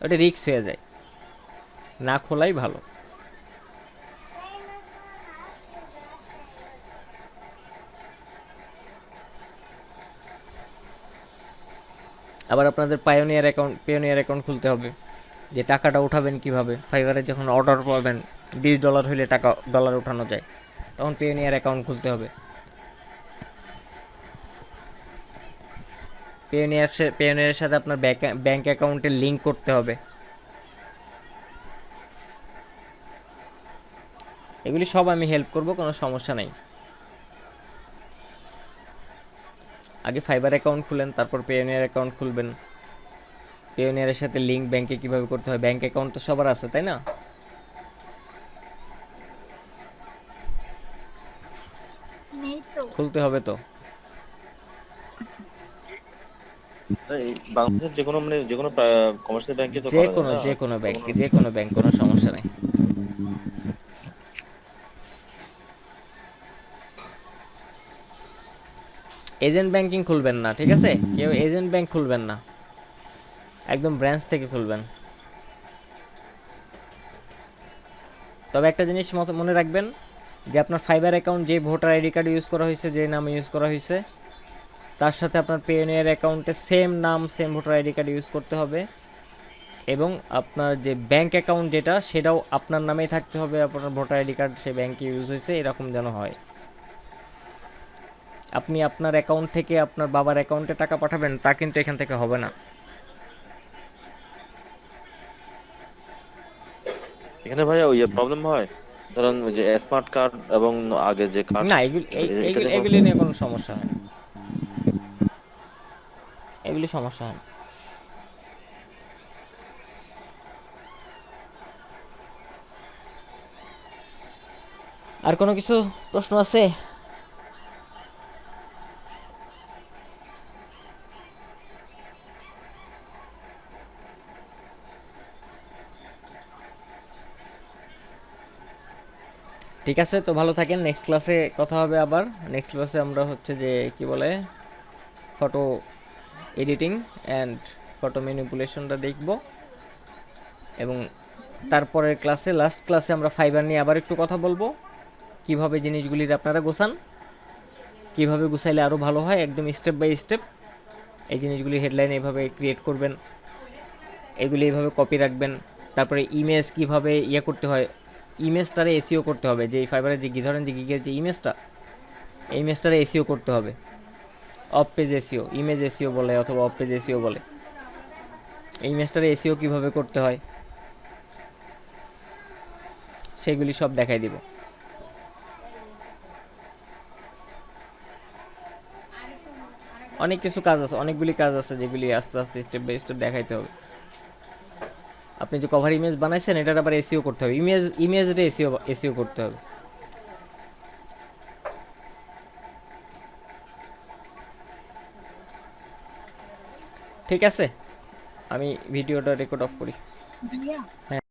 ওটা রিস্ক হয়ে যায়, না খোলাই ভালো। আবার আপনাদের পেওনিয়ার অ্যাকাউন্ট খুলতে হবে, যে টাকাটা উঠাবেন কিভাবে। ফাইবারে যখন অর্ডার পাবেন $20 হইলে ডলার উঠানো যায়, তখন পেওনিয়ার অ্যাকাউন্ট খুলতে হবে। পেওনিয়ারের সাথে আপনার ব্যাংক অ্যাকাউন্টে লিংক করতে হবে। এগুলি সব আমি হেল্প করব, কোনো সমস্যা নেই। আগে ফাইবার অ্যাকাউন্ট খুলেন, তারপর পেওনিয়ার অ্যাকাউন্ট খুলবেন। পেওনিয়ারের সাথে লিংক ব্যাংকে কিভাবে করতে হয়, ব্যাংক অ্যাকাউন্ট তো সবার আছে তাই না? নেই তো। খুলতে হবে তো। এই বাংলাদেশের যে কোনো কমার্শিয়াল ব্যাংকে তো যে করা যায় কোনো না? যে কোনো ব্যাংকে, যে কোনো ব্যাংক, কোনো সমস্যা নেই। এজেন্ট ব্যাংকিং খুলবেন না, ঠিক আছে? কেউ এজেন্ট ব্যাংক খুলবেন না, একদম ব্রাঞ্চ থেকে খুলবেন। তবে একটা জিনিস মনে রাখবেন, যে আপনার ফাইবার অ্যাকাউন্ট যে ভোটার আইডি কার্ড ইউজ করা হয়েছে, যে নাম ইউজ করা হয়েছে, তার সাথে আপনার পেওনিয়ার অ্যাকাউন্টে সেম নাম same voter ID card use করতে হবে। এবং আপনার যে ব্যাংক অ্যাকাউন্ট যেটা, সেটাও আপনার নামেই থাকতে হবে। আপনার ভোটার আইডি কার্ড সে ব্যাংকে ইউজ হয়েছে এরকম যেন হয়। আপনি আপনার অ্যাকাউন্ট থেকে আপনার বাবার অ্যাকাউন্টে টাকা পাঠাবেন, তা কিন্তু এখান থেকে হবে না। এখানে ভাইয়া ওই প্রবলেম হয়, ধরেন ওই যে স্মার্ট কার্ড এবং আগে যে কার্ড, না, এগুলি নিয়ে কোনো সমস্যা হয় না, এগুলি সমস্যা হয় না। আর কোনো কিছু প্রশ্ন আছে? ঠিক আছে, তো ভালো থাকেন। নেক্সট ক্লাসে কথা হবে আবার। নেক্সট ক্লাসে আমরা হচ্ছে যে কি বলে ফটো এডিটিং অ্যান্ড ফটো ম্যানিপুলেশনটা দেখব। এবং তারপরের ক্লাসে, লাস্ট ক্লাসে আমরা ফাইবার নিয়ে আবার একটু কথা বলবো, কিভাবে জিনিসগুলির আপনারা গোছান, কিভাবে গুছাইলে আরও ভালো হয়, একদম স্টেপ বাই স্টেপ। এই জিনিসগুলি হেডলাইন এইভাবে ক্রিয়েট করবেন, এগুলি এইভাবে কপি রাখবেন। তারপরে ইমেজ কিভাবে করতে হয়, ইমেজটারে এসিও করতে হবে। যে ফাইবারের যে ধরেন যে গিগের যে ইমেজটা, এই ইমেজটারে এসিও করতে হবে। Of page SEO, image SEO বলে অথবা অফ পেজ এসিও বলে। এই ইমেজটারে এসিও কিভাবে করতে হয় সেগুলি সব দেখাই দিব। অনেক কিছু কাজ আছে, অনেকগুলি কাজ আছে যেগুলি আস্তে আস্তে স্টেপ বাই স্টেপ দেখাইতে হবে। আপনি যে কভার ইমেজ বানাইছেন, এটার আবার এসিও করতে হবে, ইমেজটা এসিও করতে হবে। ঠিক আছে, আমি ভিডিওটা রেকর্ড অফ করি। ভাইয়া হ্যাঁ।